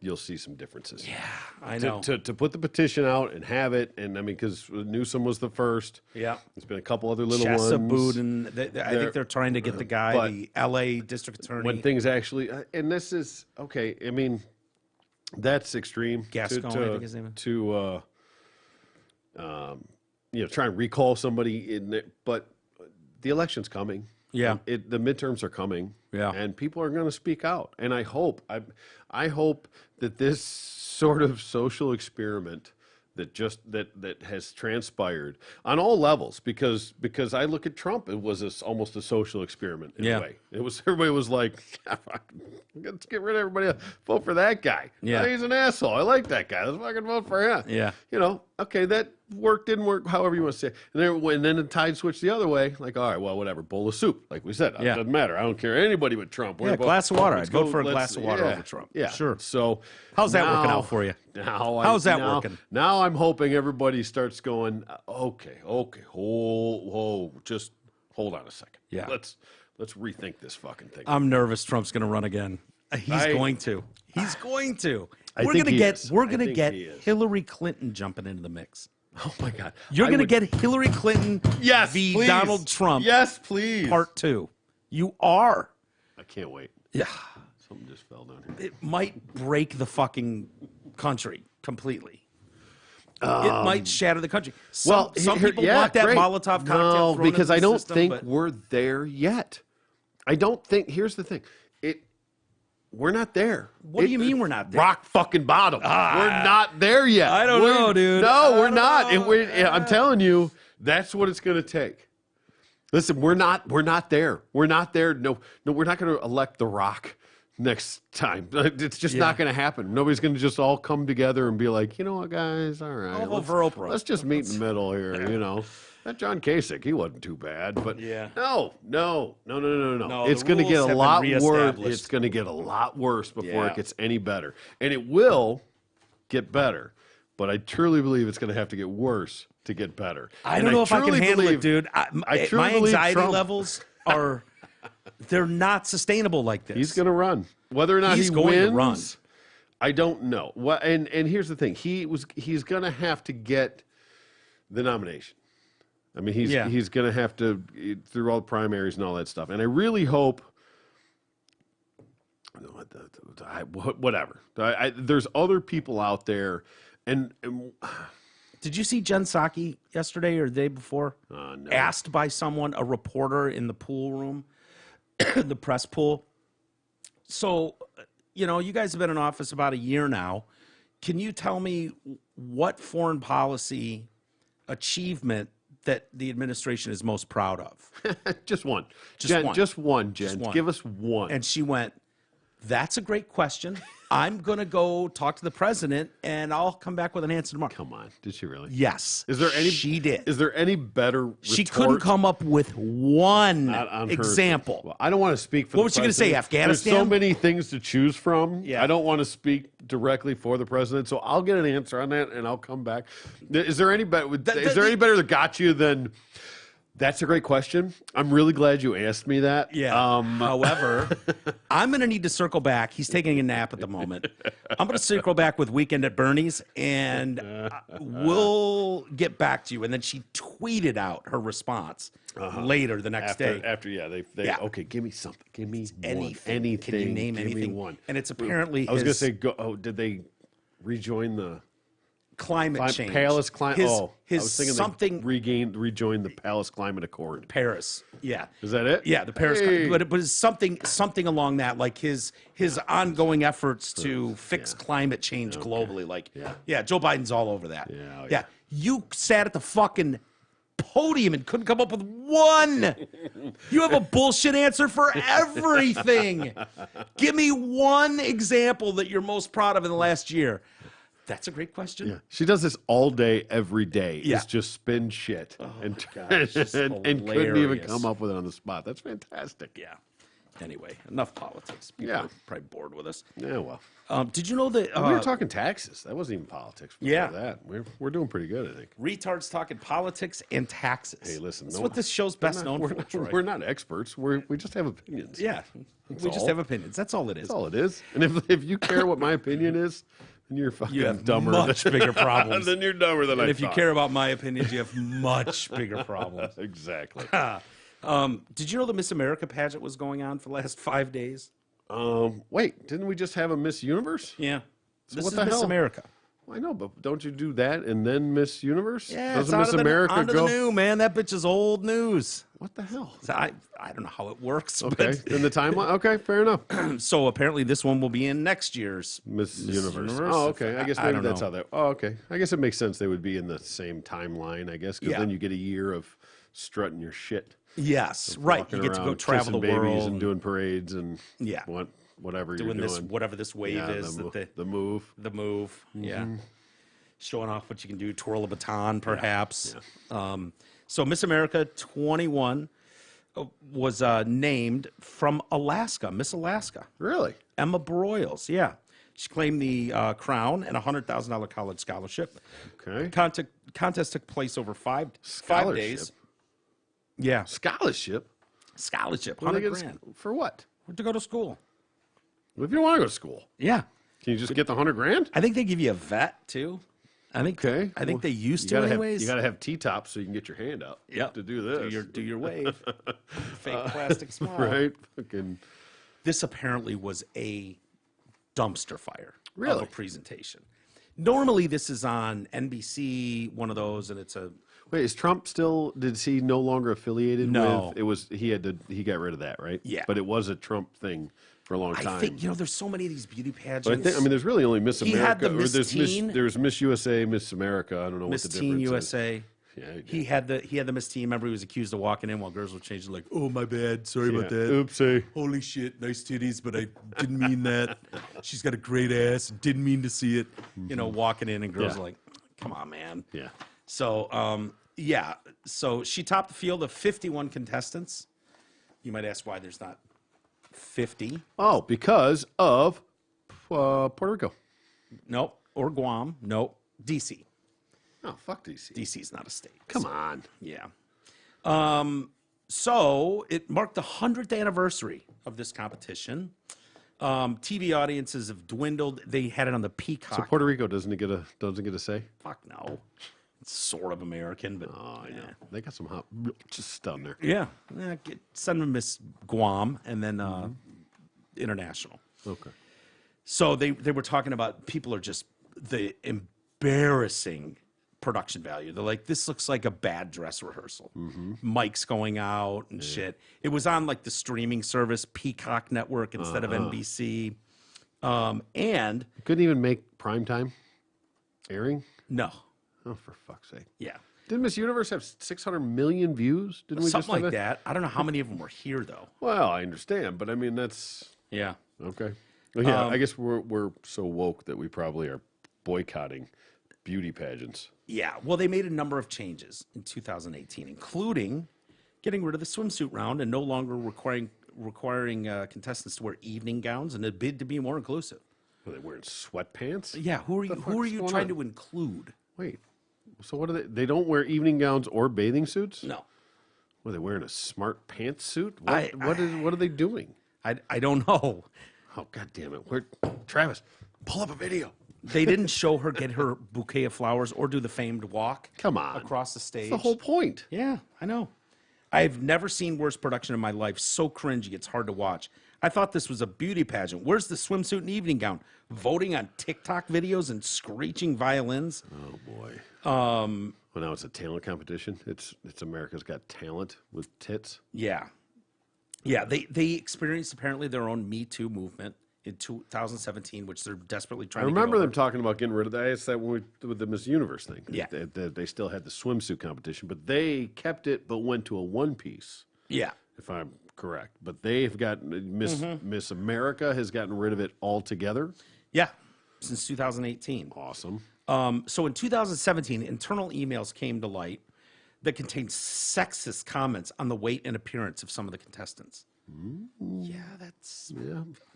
you'll see some differences. Yeah, I know. To put the petition out and have it, and I mean, because Newsom was the first. Yeah. There's been a couple other little Chesa ones. Boudin, I think they're trying to get the guy, but the L.A. district attorney. When things actually, and this is okay. I mean, that's extreme. Gascon, I think his name is. To try and recall somebody in it, but the election's coming. Yeah. The midterms are coming. Yeah. And people are going to speak out. And I hope that this sort of social experiment that has transpired on all levels, because I look at Trump, it was almost a social experiment in a way. It was, everybody was like, let's get rid of everybody else. Vote for that guy. Yeah. He's an asshole. I like that guy. Let's fucking vote for him. Yeah. Okay, that worked, didn't work, however you want to say it. And then the tide switched the other way, like, all right, well, whatever, bowl of soup, like we said. Yeah. It doesn't matter. I don't care anybody but Trump. Yeah, glass of water. I'd vote for a glass of water over Trump. Yeah, Sure. So How's that working out for you? How's that working? Now I'm hoping everybody starts going, okay, just hold on a second. Yeah. Let's rethink this fucking thing. I'm nervous Trump's going to run again. He's going to. He's going to. We're think going to he get is. we're I going to think get he is. Hillary Clinton jumping into the mix. Oh my God. You're I going to would- get Hillary Clinton yes, v. please. Donald Trump Yes, please. part 2. You are. I can't wait. Yeah. Something just fell down here. It might break the fucking country completely. It might shatter the country. Some people want that great. Molotov cocktail No, thrown because into the I don't system, think but- we're there yet. I don't think. Here's the thing. We're not there. What do you mean we're not there? Rock fucking bottom. We're not there yet. I don't know, dude. No, I we're don't not. know. I'm telling you, that's what it's going to take. Listen, we're not there. We're not there. No, we're not going to elect The Rock next time. It's just not going to happen. Nobody's going to just all come together and be like, you know what, guys, all right. I'll vote for Oprah. Let's just meet in the middle here, That John Kasich, he wasn't too bad, but Yeah. No. No, It's the going to get rules a have been lot worse. reestablished. It's going to get a lot worse before Yeah. it gets any better. And it will get better, but I truly believe it's going to have to get worse to get better. I And don't know if I can truly handle it, believe- dude. I truly My believe anxiety Trump- levels are, they're not sustainable like this. He's going to run. Whether or not He's he going to wins, run. I don't know. And here's the thing. He's going to have to get the nomination. I mean, he's going to have to, through all the primaries and all that stuff. And I really hope, whatever. There's other people out there. And Did you see Jen Psaki yesterday or the day before? no. Asked by someone, a reporter in the pool room, the press pool. So, you guys have been in office about a year now. Can you tell me what foreign policy achievement that the administration is most proud of? just one. Just Jen, one. Just one, Jen. Just one. Give us one. And she went, that's a great question. I'm going to go talk to the president, and I'll come back with an answer tomorrow. Come on. Did she really? Yes. Is there any? She did. Is there any better? She retort couldn't come up with one on her- example. Well, I don't want to speak for. What the was she gonna say, president. Afghanistan? There's so many things to choose from. Yeah. I don't want to speak directly for the president, so I'll get an answer on that, and I'll come back. Is there any better? Is there any better that got you than? That's a great question. I'm really glad you asked me that. However, I'm going to need to circle back. He's taking a nap at the moment. I'm going to circle back with Weekend at Bernie's, and we'll get back to you. And then she tweeted out her response later the next day. Okay, give me something. Give me Anything. anything. Can you name give anything? Me one. And it's apparently I was his going to say, did they rejoin the climate change. Palace Climate? His I was thinking something rejoined the Palace Climate Accord. Paris. Yeah. Is that it? Yeah, the Paris, but it was something along that, like his ongoing efforts to fix climate change globally. Like, Joe Biden's all over that. Yeah. You sat at the fucking podium and couldn't come up with one. You have a bullshit answer for everything. Give me one example that you're most proud of in the last year. That's a great question. Yeah. She does this all day, every day. Yeah. It's just spin shit and just couldn't even hilarious. come up with it on the spot. That's fantastic. Yeah. Anyway, enough politics. People are probably bored with us. Yeah, well. Did you know that we were talking taxes. That wasn't even politics. Yeah. That. We're doing pretty good, I think. retards talking politics and taxes? Hey, listen. That's what this show's best known for. Troy. We're not experts. We just have opinions. Yeah. We just all. have opinions. That's all it is. That's all it is. And if you care what my opinion is, then you're fucking You have dumber. much bigger problems. Then you're dumber than I And if you thought. care about my opinions, you have much bigger problems. Exactly. Did you know the Miss America pageant was going on for the last 5 days? Wait, didn't we just have a Miss Universe? Yeah. This what is the Miss hell? America. Well, I know, but don't you do that and then Miss Universe? Yeah, Doesn't it's Miss America onto go? the new, man. That bitch is old news. What the hell? So I don't know how it works. Okay, in the timeline. Okay, fair enough. But, so apparently this one will be in next year's. Miss Universe. Universe? Oh, okay. I guess I maybe don't that's know. how that. Oh, okay. I guess it makes sense they would be in the same timeline. I guess because Yeah. then you get a year of strutting your shit. Yes, right. You Walking get to go around, travel the kissing babies world and doing parades and Yeah. whatever doing you're this, doing. whatever this wave Yeah, is. the move. The move. Yeah. Mm-hmm. Showing off what you can do, twirl a baton, perhaps. So Miss America 21 was named from Alaska, Miss Alaska. Really? Emma Broyles, yeah. She claimed the crown and a $100,000 college scholarship. Okay. Contest took place over 5 Scholarship? days. Yeah, Scholarship? scholarship, What do they 100 get grand for what? to go to school. If you don't want to go to school, Yeah, can you just get the $100,000? I think they give you a vet too. I think. Okay. I think Well, they used you to, gotta anyways. you got to have T-tops so you can get your hand out. Yep. To do this. Do your wave. Fake plastic smile. Right. Fucking. This apparently was a dumpster fire of Really? a presentation. Normally, this is on NBC, one of those, and it's a Wait, is Trump still? Did he no longer affiliated No. with? It was he got rid of that, right? Yeah. But it was a Trump thing for a long I time. think there's so many of these beauty pageants. But I think there's really only Miss He America. had the or Miss there's Teen. There's Miss USA, Miss America. I don't know Miss what the Teen difference USA. is. Yeah, He had the Miss Teen. Remember, he was accused of walking in while girls were changing. Like, oh my bad, sorry about that. Oopsie. Holy shit, nice titties, but I didn't mean that. She's got a great ass. Didn't mean to see it. You know, walking in and girls Yeah. are like, come on, man. Yeah. So, so she topped the field of 51 contestants. You might ask why there's not 50. Oh, because of Puerto Rico. Nope. Or Guam. Nope. DC. Oh, fuck DC. DC's not a state. Come on. Yeah. So it marked the 100th anniversary of this competition. TV audiences have dwindled. They had it on the Peacock. So Puerto Rico doesn't get a say. Fuck no. It's sort of American, but Oh, I know. They got some hot just down there. yeah. Send them Miss Guam and then international. Okay. So they were talking about people are just the embarrassing production value. They're like, this looks like a bad dress rehearsal. Mics going out and shit. It was on like the streaming service Peacock Network instead of NBC. And Couldn't even make primetime airing. no, Oh, for fuck's sake. yeah, Did Miss Universe have 600 million views? Didn't we just something have like that. I don't know how many of them were here though. Well, I understand, but I mean that's Yeah. okay. Well, yeah, I guess we're so woke that we probably are boycotting beauty pageants. Yeah, well, they made a number of changes in 2018, including getting rid of the swimsuit round and no longer requiring contestants to wear evening gowns in a bid to be more inclusive. Are they wearing sweatpants? Yeah, who are fuck's you going trying on? to include? Wait. So what are they? They don't wear evening gowns or bathing suits? No, What, are they wearing a smart pantsuit? What are they doing? I don't know. Oh, God damn it. Travis, pull up a video. They didn't show her get her bouquet of flowers or do the famed walk. Come on. Across the stage. That's the whole point. Yeah, I know. I've never seen worse production in my life. So cringy, it's hard to watch. I thought this was a beauty pageant. Where's the swimsuit and evening gown? Voting on TikTok videos and screeching violins. Oh, boy. Well, now it's a talent competition. It's America's Got Talent with tits. Yeah. Yeah, they experienced apparently their own Me Too movement in 2017, which they're desperately trying I to remember get over. them talking about getting rid of that. It's that with the Miss Universe thing. Yeah. They still had the swimsuit competition, but they kept it but went to a one-piece, Yeah. if I'm correct. But they've got Miss America has gotten rid of it altogether. Yeah, since 2018. Awesome. So in 2017, internal emails came to light that contained sexist comments on the weight and appearance of some of the contestants. Yeah, I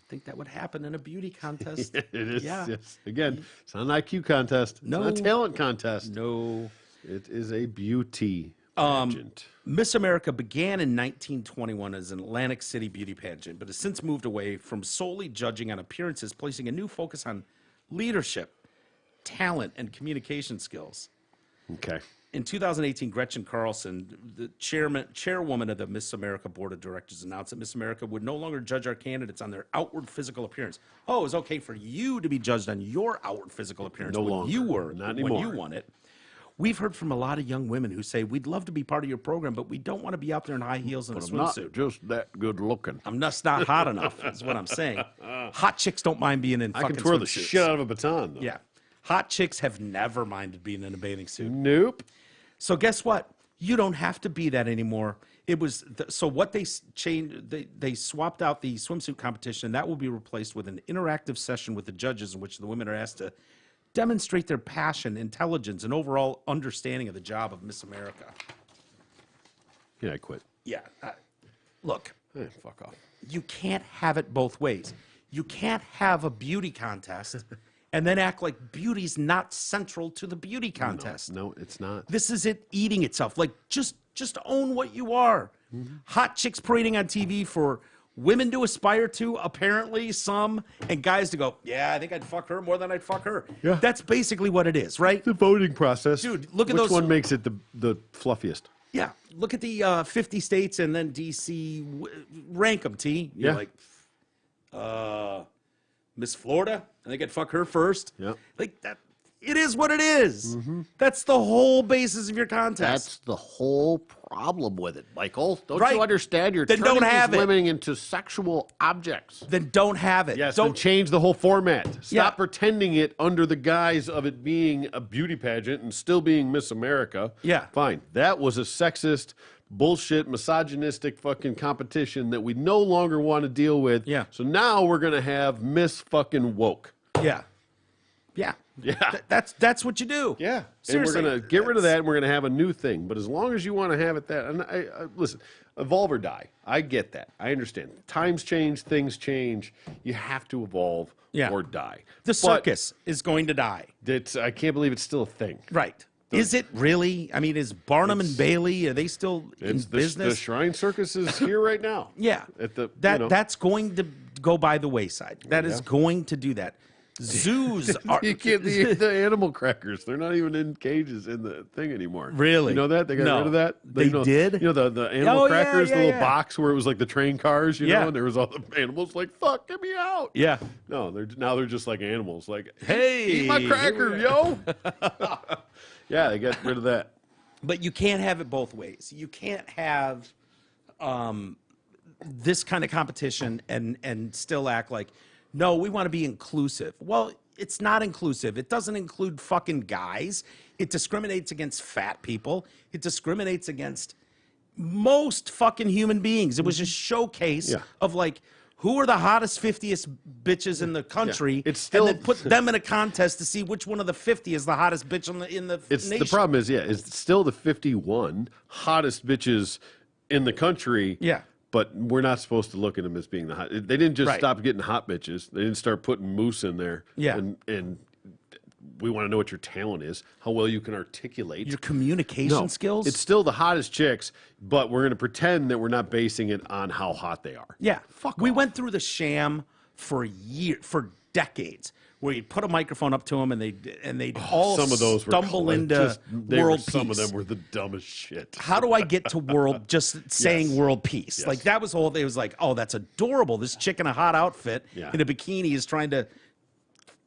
think that would happen in a beauty contest. It is. Yeah. Yes. Again, it's not an IQ contest. It's not a talent contest. No. It is a beauty pageant. Miss America began in 1921 as an Atlantic City beauty pageant, but has since moved away from solely judging on appearances, placing a new focus on leadership, talent, and communication skills. Okay. In 2018, Gretchen Carlson, the chairwoman of the Miss America Board of Directors, announced that Miss America would no longer judge our candidates on their outward physical appearance. Oh, it was okay for you to be judged on your outward physical appearance No when longer. you were Not when anymore. you won it. We've heard from a lot of young women who say, we'd love to be part of your program, but we don't want to be out there in high heels and a I'm not swimsuit. just that good looking. I'm just not hot enough, is what I'm saying. Hot chicks don't mind being in I fucking can twirl the swimsuits. shit out of a baton, though. Yeah. Hot chicks have never minded being in a bathing suit. Nope. So guess what? You don't have to be that anymore. It was so what they changed. They swapped out the swimsuit competition. That will be replaced with an interactive session with the judges in which the women are asked to demonstrate their passion, intelligence, and overall understanding of the job of Miss America. Yeah, I quit. Yeah. Look, Fuck off. you can't have it both ways. You can't have a beauty contest and then act like beauty's not central to the beauty contest. No, it's not. This is it eating itself. Like, just own what you are. Hot chicks parading on TV for women to aspire to, apparently some, and guys to go, yeah, I think I'd fuck her more than I'd fuck her. Yeah. That's basically what it is, right? The voting process. Dude, look at Which those- one makes it the fluffiest? Yeah. Look at the 50 states and then D.C. Rank them, T. You're Yeah. like, Miss Florida, I think I'd fuck her first. Yep. Like that. It is what it is. That's the whole basis of your contest. That's the whole problem with it, Michael. Don't Right. you understand? You're Then turning don't have these it. women into sexual objects. Then don't have it. Yes, don't and change the whole format. Stop Yeah. pretending it under the guise of it being a beauty pageant and still being Miss America. Yeah. Fine. That was a sexist, bullshit, misogynistic fucking competition that we no longer want to deal with. Yeah. So now we're going to have Miss fucking woke. Yeah. Yeah. Yeah. That's what you do. Yeah. Seriously. And we're going to get rid of that and we're going to have a new thing. But as long as you want to have it that, and I listen, evolve or die. I get that. I understand. Times change, things change. You have to evolve Yeah. or die. The But circus is going to die. I can't believe it's still a thing. Right. Is it really? I mean, is Barnum and Bailey, are they still in It's the business? Shrine Circus is here right now. Yeah. At the that you know, that's going to go by the wayside. That is going to do that. Zoos are you can't the animal crackers. They're not even in cages in the thing anymore. Really? You know that? They got No. rid of that? They did? You know the animal Oh, yeah, crackers, yeah, the little yeah. box where it was like the train cars, you Yeah. know, and there was all the animals like, fuck, get me out. Yeah. No, they're just like animals. Like, Hey, eat my here cracker, we yo. Yeah, they got rid of that. But you can't have it both ways. You can't have this kind of competition and still act like, no, we want to be inclusive. Well, it's not inclusive. It doesn't include fucking guys. It discriminates against fat people. It discriminates against most fucking human beings. It was a showcase Yeah. of like, who are the hottest 50th bitches in the country? It's still- and then put them in a contest to see which one of the 50 is the hottest bitch in the It's nation. the problem is, it's still the 51 hottest bitches in the country. Yeah. But we're not supposed to look at them as being the hot. They didn't just Right. stop getting hot bitches. They didn't start putting moose in there. Yeah. And we want to know what your talent is, how well you can articulate. Your communication skills? It's still the hottest chicks, but we're going to pretend that we're not basing it on how hot they are. Yeah. We off. went through the sham for decades, where you'd put a microphone up to them and they'd all Some of those stumble were into world peace. Some of them were the dumbest shit. How do I get to world, just saying world peace? Yes. Like that was all, it was like, oh, that's adorable. This chick in a hot outfit Yeah. in a bikini is trying to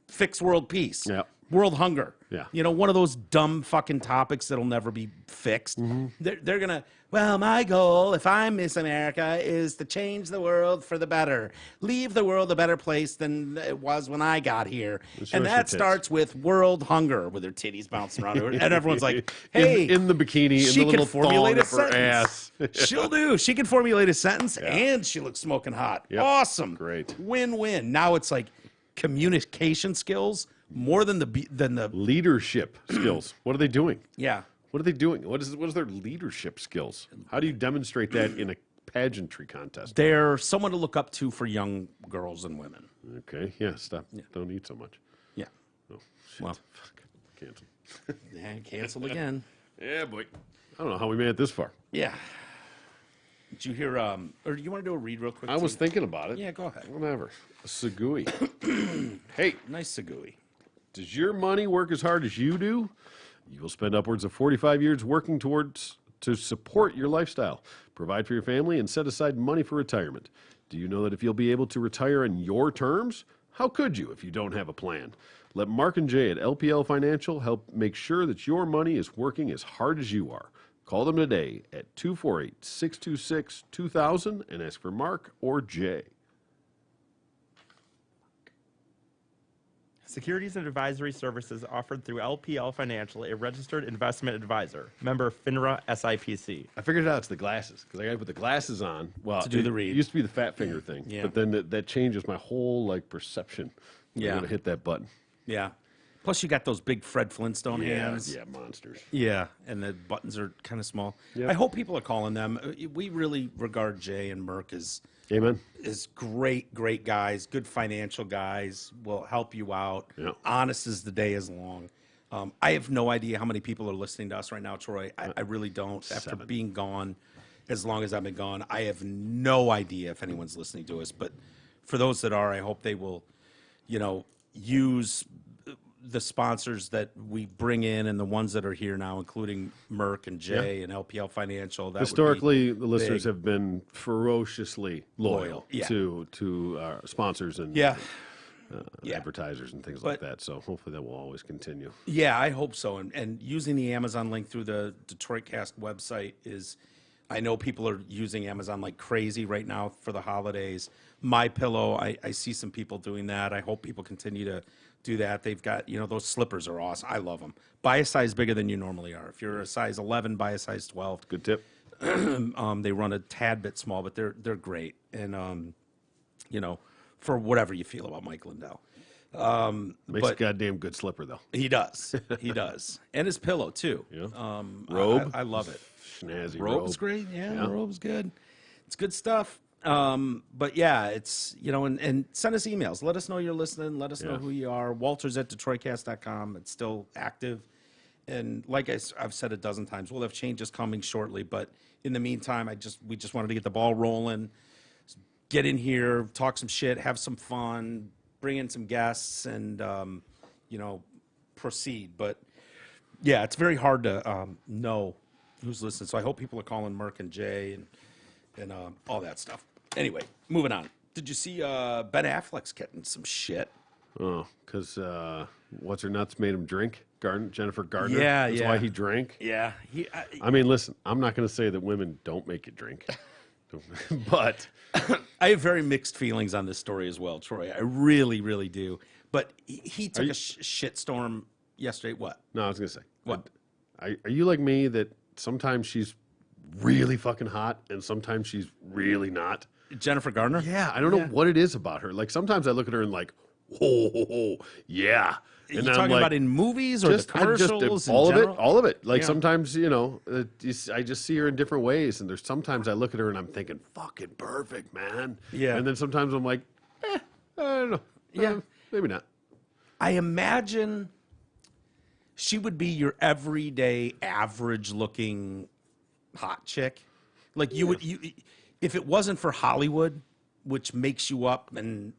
fix world peace. Yeah. World hunger. Yeah. You know, one of those dumb fucking topics that'll never be fixed. Mm-hmm. They're going to, well, my goal, if I'm Miss America, is to change the world for the better. Leave the world a better place than it was when I got here. shows And your that tits. starts with world hunger, with her titties bouncing around her. And everyone's like, hey. in the bikini, she in the can little formulate thong a up her ass. sentence. She'll do. She can formulate a sentence, and she looks smoking hot. Yep. Awesome. Great. Win-win. Now it's like communication skills more than the Leadership skills. What are they doing? yeah. What are they doing? What is their leadership skills? How do you demonstrate that in a pageantry contest? They're someone to look up to for young girls and women. Okay, yeah, stop. Don't eat so much. Yeah. Oh, shit. Well. Fuck. Cancel. And canceled again. Yeah, boy. I don't know how we made it this far. Yeah. Did you hear? Or do you want to do a read real quick? I was too? thinking about it. Yeah, go ahead. Whatever. A Segui. Hey, Nice Segui. does your money work as hard as you do? You will spend upwards of 45 years working to support your lifestyle, provide for your family, and set aside money for retirement. Do you know that if you'll be able to retire on your terms, how could you if you don't have a plan? Let Mark and Jay at LPL Financial help make sure that your money is working as hard as you are. Call them today at 248-626-2000 and ask for Mark or Jay. Securities and advisory services offered through LPL Financial, a registered investment advisor. Member FINRA SIPC. I figured it out. It's the glasses because I got to put the glasses on. Well, To do the it read. used to be the fat finger thing, Yeah. but then that changes my whole perception. Yeah. I'm gonna hit that button. Yeah. Plus, you got those big Fred Flintstone hands. Yeah, monsters. Yeah, and the buttons are kind of small. Yeah. I hope people are calling them. We really regard Jay and Merck as Amen. great guys, good financial guys, will help you out. Yeah. Honest as the day is long. I have no idea how many people are listening to us right now, Troy. I really don't. After 7. being gone as long as I've been gone, I have no idea if anyone's listening to us. But for those that are, I hope they will, use the sponsors that we bring in and the ones that are here now, including Merck and Jay and LPL Financial. That would be Historically, the listeners big. have been ferociously loyal Yeah. to our sponsors and Yeah. advertisers and things like But- that. So hopefully that will always continue. Yeah, I hope so. And using the Amazon link through the Detroit Cast website is, I know people are using Amazon like crazy right now for the holidays. My Pillow, I see some people doing that. I hope people continue to do that. They've got, those slippers are awesome. I love them. Buy a size bigger than you normally are. If you're a size 11, buy a size 12. Good tip. They run a tad bit small, but they're great. And, for whatever you feel about Mike Lindell. Makes a But- goddamn good slipper though. He does. He does. And his pillow, too. Yeah. Robe. I love it. Snazzy Robe's robe. great. Yeah, Yeah. the robe's good. It's good stuff. But yeah, it's, and send us emails. Let us know you're listening. Let us know Yeah. who you are. Walters at DetroitCast.com. It's still active. And like I've said a dozen times, we'll have changes coming shortly. But in the meantime, we just wanted to get the ball rolling, get in here, talk some shit, have some fun, bring in some guests, and, proceed. But yeah, it's very hard to know who's listening. So I hope people are calling Merck and Jay and all that stuff. Anyway, moving on. Did you see Ben Affleck's getting some shit? Oh, because what's her nuts made him drink? Jennifer Gardner. Yeah, That's yeah. why he drank. Yeah, I mean, listen, I'm not going to say that women don't make you drink, but I have very mixed feelings on this story as well, Troy. I really, really do. But he took a shitstorm yesterday. What? no, I was going to say, What? Are you like me that sometimes she's really fucking hot and sometimes she's really not? Jennifer Gardner? Yeah, I don't know what it is about her. Like sometimes I look at her and like, oh, yeah. You And then I'm talking like, about in movies or the commercials? all in of it, general? all of it. Like Yeah. sometimes, I just see her in different ways, and there's sometimes I look at her and I'm thinking, fucking perfect, man. Yeah. And then sometimes I'm like, I don't know. Yeah. Maybe not. I imagine she would be your everyday, average-looking hot chick. Like if it wasn't for Hollywood, which makes you up, and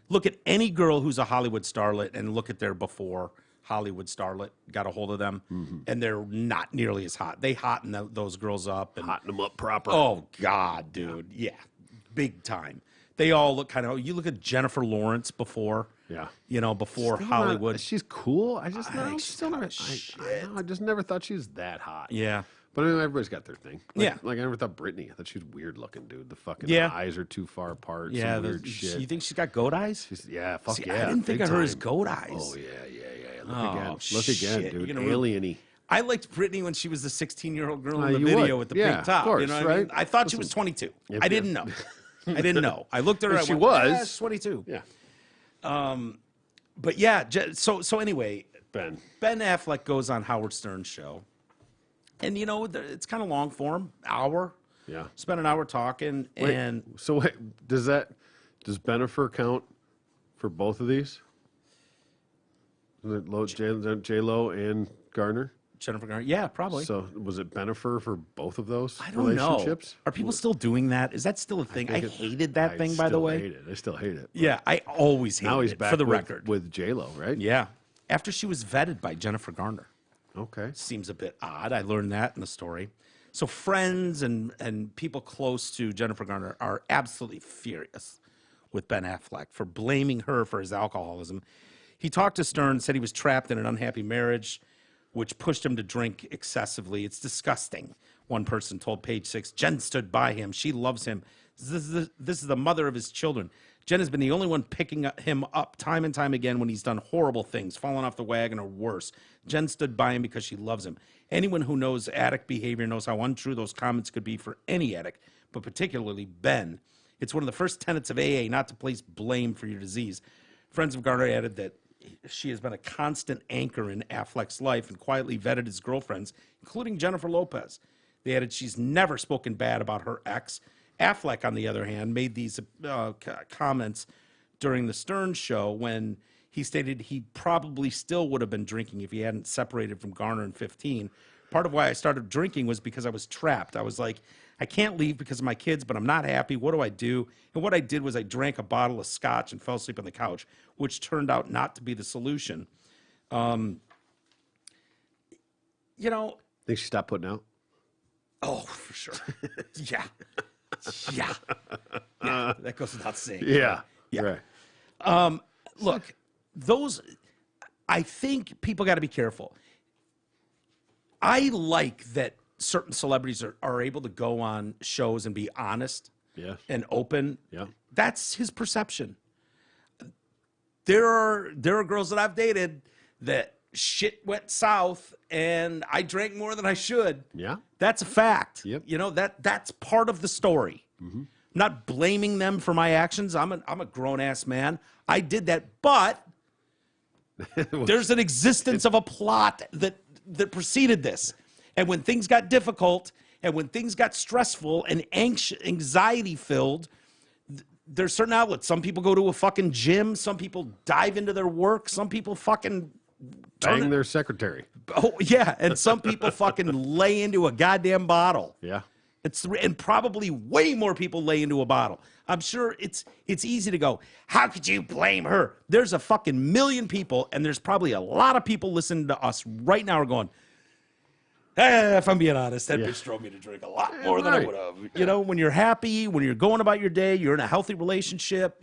look at any girl who's a Hollywood starlet and look at their before Hollywood starlet got a hold of them, and they're not nearly as hot. They hotten those girls up and Hotting them up proper. oh God, dude, yeah, big time. They all look kind of. You look at Jennifer Lawrence before, Yeah. Before Still Hollywood. not- she's cool. I just I know think she's she's still hot never. as I shit. know, I just never thought she was that hot. Yeah, But I mean, everybody's got their thing. Yeah. Like I never thought Britney. I thought she was weird looking, dude. The fucking Yeah. eyes are too far apart. yeah. Some weird shit. You think she's got goat eyes? Yeah, fuck See, yeah. I didn't think big of her as time. goat eyes. Oh yeah. Look Oh, again. Look shit. again, dude. You're gonna ruin- Alien-y. I liked Britney when she was the 16-year-old girl in the you video would. with the Yeah, pink top. of course, you know what I mean? right? I thought she was 22. If I you- didn't know. I didn't know. I looked at her. If I she went, was. "Yeah, she's 22. Yeah. But yeah, so anyway, Ben. Ben Affleck goes on Howard Stern's show, and it's kind of long form, hour. Yeah. Spent an hour talking, Wait, and so wait, does Bennifer count for both of these? J Lo and Gardner. Jennifer Garner. Yeah, probably. So was it Bennifer for both of those I don't know. relationships? Are people still doing that? Is that still a thing? I hated that thing, by the way. I still hate it. Yeah, I always hated Now he's it, back for the with, record. with J Lo, right? Yeah, after she was vetted by Jennifer Garner. Okay. Seems a bit odd. I learned that in the story. So friends and people close to Jennifer Garner are absolutely furious with Ben Affleck for blaming her for his alcoholism. He talked to Stern, said he was trapped in an unhappy marriage, which pushed him to drink excessively. It's disgusting. One person told Page Six, Jen stood by him. She loves him. This is the mother of his children. Jen has been the only one picking him up time and time again when he's done horrible things, fallen off the wagon or worse. Jen stood by him because she loves him. Anyone who knows addict behavior knows how untrue those comments could be for any addict, but particularly Ben. It's one of the first tenets of AA not to place blame for your disease. Friends of Garner added that she has been a constant anchor in Affleck's life and quietly vetted his girlfriends, including Jennifer Lopez. They added she's never spoken bad about her ex. Affleck, on the other hand, made these comments during the Stern show when he stated he probably still would have been drinking if he hadn't separated from Garner in 15. Part of why I started drinking was because I was trapped. I was like, I can't leave because of my kids, but I'm not happy. What do I do? And what I did was I drank a bottle of scotch and fell asleep on the couch, which turned out not to be the solution. Think she stopped putting out? Oh, for sure. Yeah. Yeah. Yeah. That goes without saying. Yeah. Yeah. Right. Look, I think people got to be careful. I like that certain celebrities are able to go on shows and be honest Yeah. and open. Yeah. That's his perception. There are girls that I've dated that shit went south and I drank more than I should. Yeah. That's a fact. Yep. That's part of the story. I'm not blaming them for my actions. I'm a grown ass man. I did that, but there's an existence of a plot that preceded this. And when things got difficult and when things got stressful and anxiety filled, there's certain outlets. Some people go to a fucking gym. Some people dive into their work. Some people fucking Bang their secretary. Oh yeah, and some people fucking lay into a goddamn bottle. Yeah. And probably way more people lay into a bottle. I'm sure it's easy to go, how could you blame her? There's a fucking million people, and there's probably a lot of people listening to us right now are going, if I'm being honest, that bitch drove me to drink a lot more than I right. would have. You know, when you're happy, when you're going about your day, you're in a healthy relationship,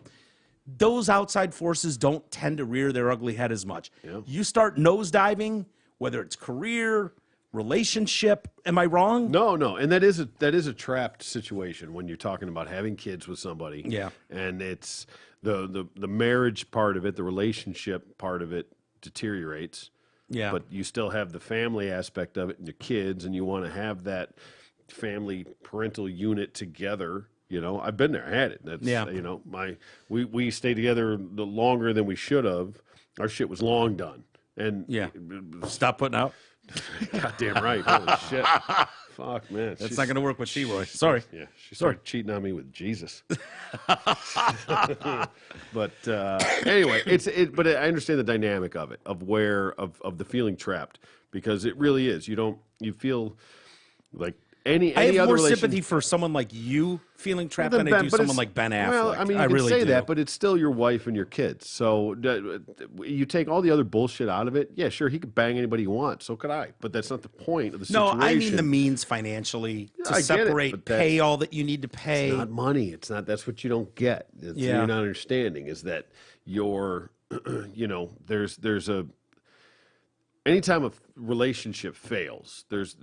those outside forces don't tend to rear their ugly head as much. Yeah. You start nosediving, whether it's career, relationship. Am I wrong? No, and that is a trapped situation when you're talking about having kids with somebody. Yeah. And it's the marriage part of it, the relationship part of it deteriorates. Yeah. But you still have the family aspect of it and your kids, and you want to have that family parental unit together. You know, I've been there, I had it. That's Yeah. you know, we stayed together the longer than we should have. Our shit was long done. And Yeah. Stop putting out. goddamn right. Holy shit. fuck, man. That's not going to work with T-Roy. Sorry. Yeah, she started cheating on me with Jesus. But anyway, but I understand the dynamic of it, of the feeling trapped, because it really is. You feel like any I have other more relation. sympathy for someone like you feeling trapped Than than I do but someone it's- like Ben Affleck. Well, I mean, you can really say do. that, but it's still your wife and your kids. So you take all the other bullshit out of it. Yeah, sure, he could bang anybody he wants. So could I. But that's not the point of the No, situation. I mean the means financially to I get it, separate, but that's- pay all that you need to pay. It's not money. It's not. That's what you don't get. Yeah. You're not understanding is that you're, there's a. Anytime a relationship fails, there's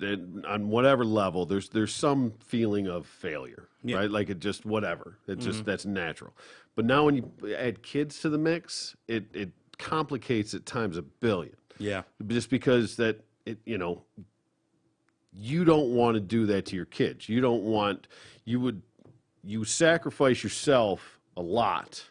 on whatever level, there's some feeling of failure, Yeah. right? Like it just whatever. It just that's natural. But now when you add kids to the mix, it complicates it times a billion. Yeah. Just because that you don't want to do that to your kids. You sacrifice yourself a lot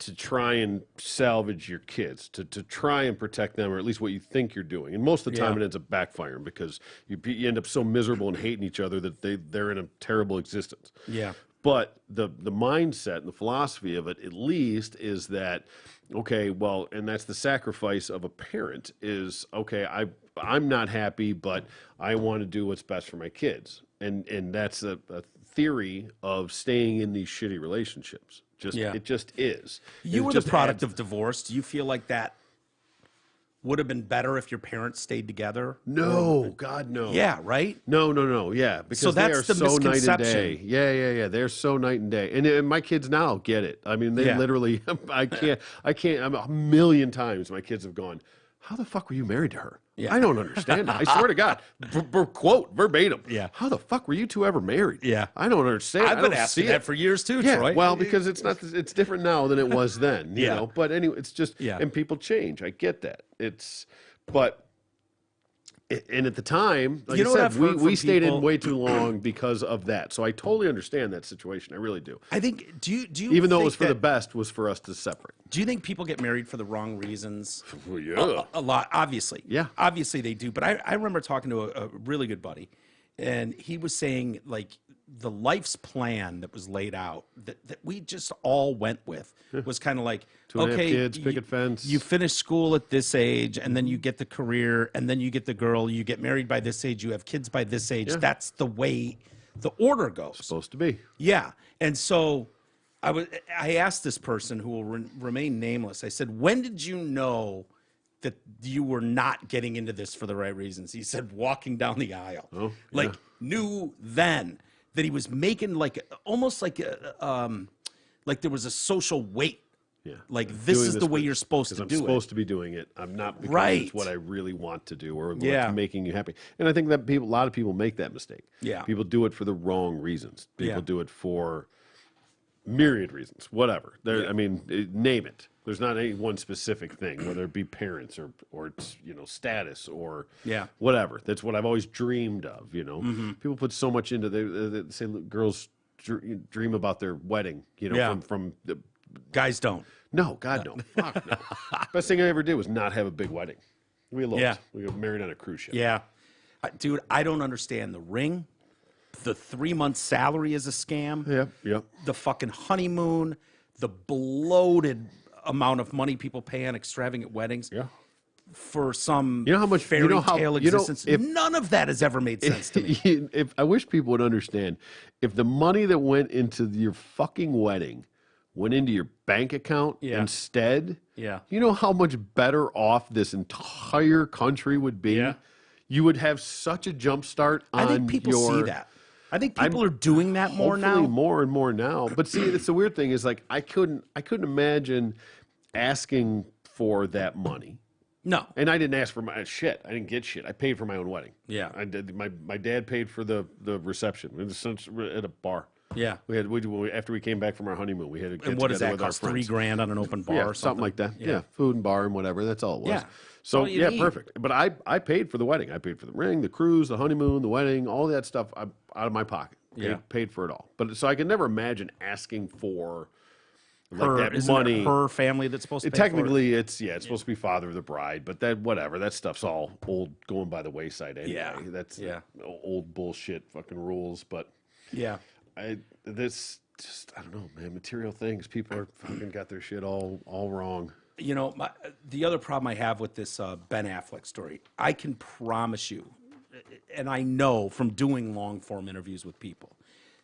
to try and salvage your kids, to try and protect them, or at least what you think you're doing. And most of the time Yeah. it ends up backfiring because you end up so miserable and hating each other that they're in a terrible existence. Yeah. But the mindset and the philosophy of it, at least, is that, okay, well, and that's the sacrifice of a parent is, okay, I'm not happy, but I want to do what's best for my kids. And that's a theory of staying in these shitty relationships. Yeah. It just is. You It were the just product adds- of divorce. Do you feel like that would have been better if your parents stayed together? No, God, no. Yeah, right? No. Yeah, because So that's they are the so night and misconception. day. Yeah. They're so night and day, and my kids now get it. I mean, they Yeah. literally. I can't. I'm a million times. My kids have gone. How the fuck were you married to her? Yeah. I don't understand. I swear to God, quote verbatim. Yeah. How the fuck were you two ever married? Yeah. I don't understand. I've I been don't asking see that it. for years too, Yeah, Troy. well, because it's not. It's different now than it was then. You Yeah. know. But anyway, it's just. Yeah. And people change. I get that. But. And at the time, like You know I what said, I've heard we from stayed people- in way too long because of that. So I totally understand that situation. I really do. I think do you Even though it think was for the that- best, was for us to separate. Do you think people get married for the wrong reasons? Well, yeah. A lot, obviously. Yeah. Obviously they do. But I remember talking to a really good buddy, and he was saying, like, the life's plan that was laid out that we just all went with was kind of like, 2.5 okay, kids, picket fence. You finish school at this age, and then you get the career, and then you get the girl, you get married by this age, you have kids by this age. Yeah. That's the way the order goes. Supposed to be. Yeah. And so I asked this person who will remain nameless. I said, "When did you know that you were not getting into this for the right reasons?" He said, "Walking down the aisle." Oh, like yeah. knew then that he was making almost like there was a social weight. Yeah. Like this Doing is the way you're supposed to I'm do supposed it. to be doing it. I'm not because Right. it's what I really want to do or Yeah. what's making you happy. And I think that a lot of people make that mistake. Yeah. People do it for the wrong reasons. People Yeah. do it for myriad reasons, whatever. Yeah. I mean, name it. There's not any one specific thing, whether it be parents or it's, status or Yeah. whatever. That's what I've always dreamed of. Mm-hmm. People put so much into they say girls dream about their wedding. Yeah. From the. Guys don't. No, God, no. Fuck no. Best thing I ever did was not have a big wedding. We eloped. Yeah. We got married on a cruise ship. Yeah. Dude, I don't understand the ring. The 3-month salary is a scam. Yep. The fucking honeymoon, the bloated amount of money people pay on extravagant weddings Yeah. for some You know how much- fairy you know how- tale you know, existence. if- None of that has ever made sense to me. If I wish people would understand, if the money that went into your fucking wedding went into your bank account Yeah. instead, Yeah. you know how much better off this entire country would be? Yeah. You would have such a jump start on I think people see that. I think people are doing that more hopefully now. more and more now. But see, it's the weird thing is like I couldn't imagine asking for that money. No. And I didn't ask for my shit. I didn't get shit. I paid for my own wedding. Yeah. I did. My dad paid for the reception. It was at a bar. Yeah. After we came back from our honeymoon, we had to get And what does together that with our cost? friends. $3,000 on an open bar Yeah, or something like that. Yeah. Yeah, food and bar and whatever. That's all it was. Yeah. So all you yeah, need. perfect. But I paid for the wedding. I paid for the ring, the cruise, the honeymoon, the wedding, all that stuff out of my pocket. Yeah. Paid for it all. But so I can never imagine asking for Like that isn't it money. her family that's supposed to pay for it? Technically, it's supposed to be father of the bride, but that whatever. That stuff's all old, going by the wayside anyway. Yeah. That's Yeah. old bullshit fucking rules. But Yeah. this just I don't know, man. Material things. People are fucking got their shit all wrong. You know, the other problem I have with this Ben Affleck story, I can promise you, and I know from doing long form interviews with people,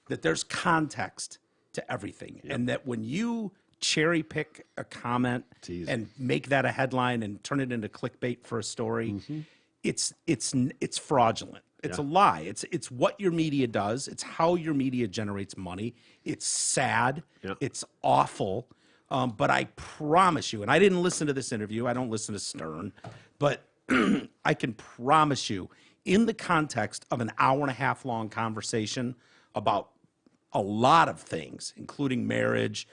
that there's context to everything. And that when you cherry pick a comment easy. and make that a headline and turn it into clickbait for a story, it's fraudulent. It's a lie. It's what your media does. It's how your media generates money. It's sad. Yeah. It's awful. But I promise you, and I didn't listen to this interview. I don't listen to Stern, but I can promise you, in the context of an hour and a half long conversation about a lot of things, including marriage,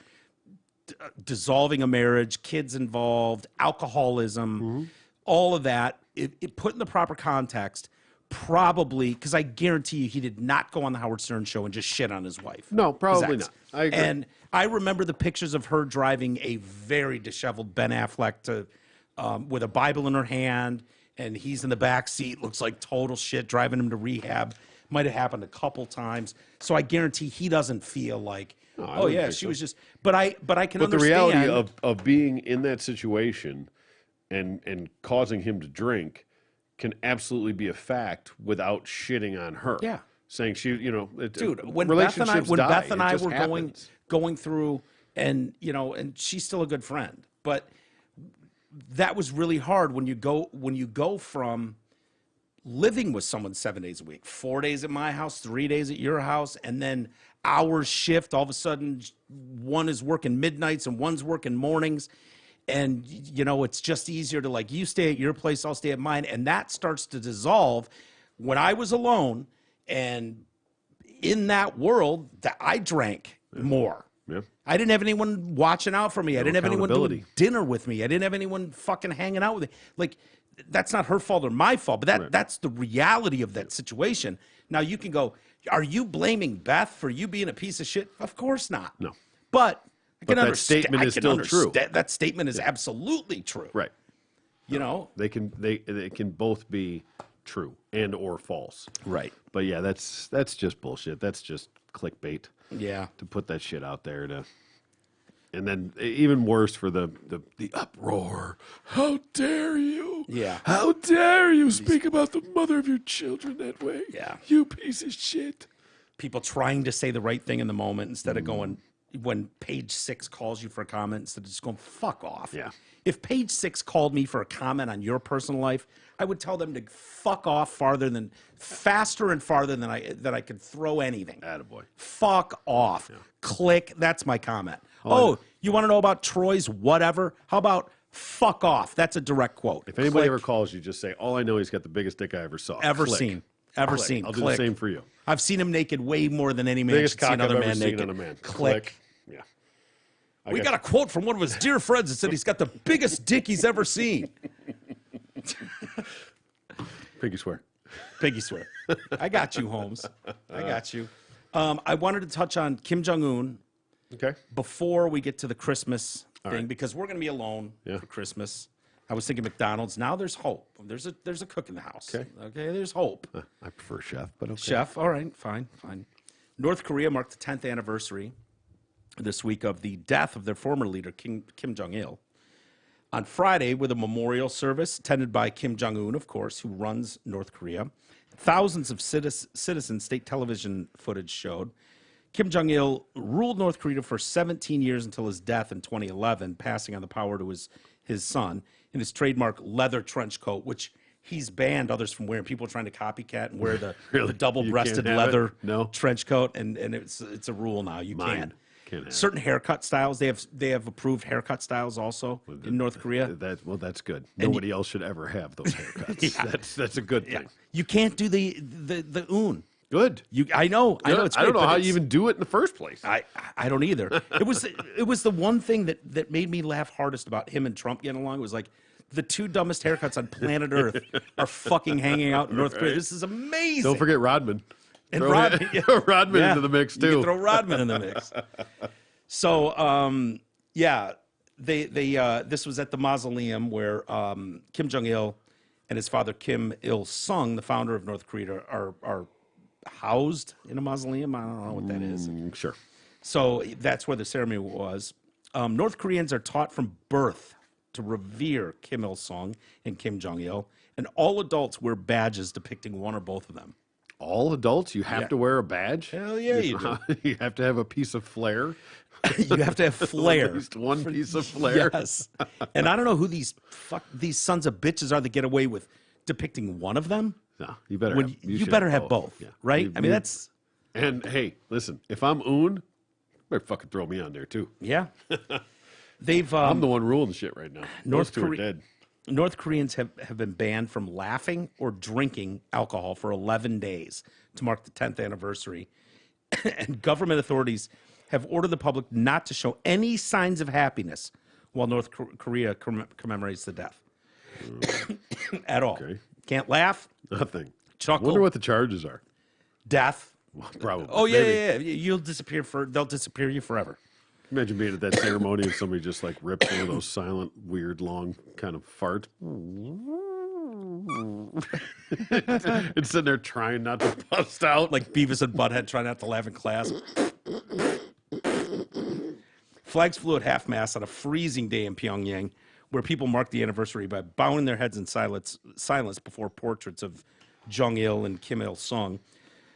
dissolving a marriage, kids involved, alcoholism, all of that, it put in the proper context, probably, because I guarantee you he did not go on the Howard Stern show and just shit on his wife. No, probably His ex. not. I agree. And I remember the pictures of her driving a very disheveled Ben Affleck to, with a Bible in her hand, and he's in the back seat, looks like total shit, driving him to rehab. Might have happened a couple times. So I guarantee he doesn't feel like, I oh wouldn't yeah, think she so. was just. But I can But the understand. reality of being in that situation and causing him to drink can absolutely be a fact without shitting on her. Yeah. Saying she, Dude, when relationships Beth and die. I It just were happens. going through, and and she's still a good friend, but that was really hard when you go from living with someone 7 days a week, 4 days at my house, 3 days at your house, and then hours shift. All of a sudden, one is working midnights and one's working mornings. And, it's just easier to, like, you stay at your place, I'll stay at mine. And that starts to dissolve. When I was alone, and in that world, that I drank more. Yeah. I didn't have anyone watching out for me. I didn't have anyone doing accountability. dinner with me. I didn't have anyone fucking hanging out with me. Like, that's not her fault or my fault, but that's the reality of that situation. Now, you can go, are you blaming Beth for you being a piece of shit? Of course not. No. But I can that understand. statement is still true. That statement is absolutely true. Right. They They can both be true and or false. Right. But yeah, that's just bullshit. That's just clickbait. Yeah. To put that shit out there and then even worse for the uproar. How dare you? Yeah. How dare you speak about the mother of your children that way? Yeah. You piece of shit. People trying to say the right thing in the moment instead of going when Page Six calls you for a comment instead of just going fuck off. Yeah. If Page Six called me for a comment on your personal life, I would tell them to fuck off faster and farther than I could throw anything. Attaboy. Fuck off. Click. That's my comment. Oh, you want to know about Troy's whatever? How about fuck off? That's a direct quote. If anybody Click. ever calls you, just say, all I know, he's got the biggest dick I ever saw. Ever Click. seen. Ever Click. seen. I'll do Click. the same for you. I've seen him naked way more than any man Biggest should see cock another I've ever man seen naked. on a man. Click. Yeah. We got a quote from one of his dear friends that said he's got the biggest dick he's ever seen. Piggy swear. Piggy swear. I got you, Holmes. I got you. I wanted to touch on Kim Jong-un Okay. before we get to the Christmas thing right. because we're going to be alone Yeah. for Christmas. I was thinking McDonald's. Now there's hope. There's a cook in the house. Okay. There's hope. I prefer chef, but okay. Chef, all right, fine. North Korea marked the 10th anniversary this week of the death of their former leader, Kim Jong-il. On Friday, with a memorial service attended by Kim Jong-un, of course, who runs North Korea, thousands of citizens, state television footage showed. Kim Jong-il ruled North Korea for 17 years until his death in 2011, passing on the power to his son in his trademark leather trench coat, which he's banned others from wearing. People are trying to copycat and wear the Really? double-breasted You can't have it? leather No? trench coat, and it's a rule now. You Mine. can't. Can't have Certain haircut styles, they have approved haircut styles also in North Korea. That's good. Nobody else should ever have those haircuts. Yeah. That's a good thing. You can't do the un. Good. I know. It's I don't great, know but how it's- you even do it in the first place. I don't either. It was the one thing that made me laugh hardest about him and Trump getting along. It was like the two dumbest haircuts on planet Earth are fucking hanging out in North Korea. This is amazing. Don't forget Rodman. And Throw Rodman, throw Rodman Yeah. into the mix You too. can throw Rodman in the mix. So Yeah, they this was at the mausoleum where Kim Jong Il and his father Kim Il Sung, the founder of North Korea, are housed in a mausoleum. I don't know what that is. Sure. So that's where the ceremony was. North Koreans are taught from birth to revere Kim Il Sung and Kim Jong Il, and all adults wear badges depicting one or both of them. All adults, you have Yeah. to wear a badge? Hell yeah, you do. You have to have a piece of flair. You have to have flair. At least one piece of flair. Yes. And I don't know who these sons of bitches are that get away with depicting one of them. No, you better. When have, you should better have both, Yeah. right? You- I mean, you- that's And hey, listen, if I'm Un, you better fucking throw me on there too. yeah. They've I'm the one ruling shit right now. North Those two are Korea- dead. North Koreans have been banned from laughing or drinking alcohol for 11 days to mark the 10th anniversary. And government authorities have ordered the public not to show any signs of happiness while North Korea commemorates the death. At all. Okay. Can't laugh, Nothing. chuckle, Wonder what the charges are. death. Well, probably. Oh, yeah, Maybe. yeah, yeah. You'll disappear they'll disappear you forever. Imagine being at that ceremony and somebody just like ripped one of those silent, weird, long kind of fart. It's sitting there trying not to bust out. Like Beavis and Butthead try not to laugh in class. Flags flew at half-mast on a freezing day in Pyongyang, where people marked the anniversary by bowing their heads in silence before portraits of Jong-il and Kim Il-sung.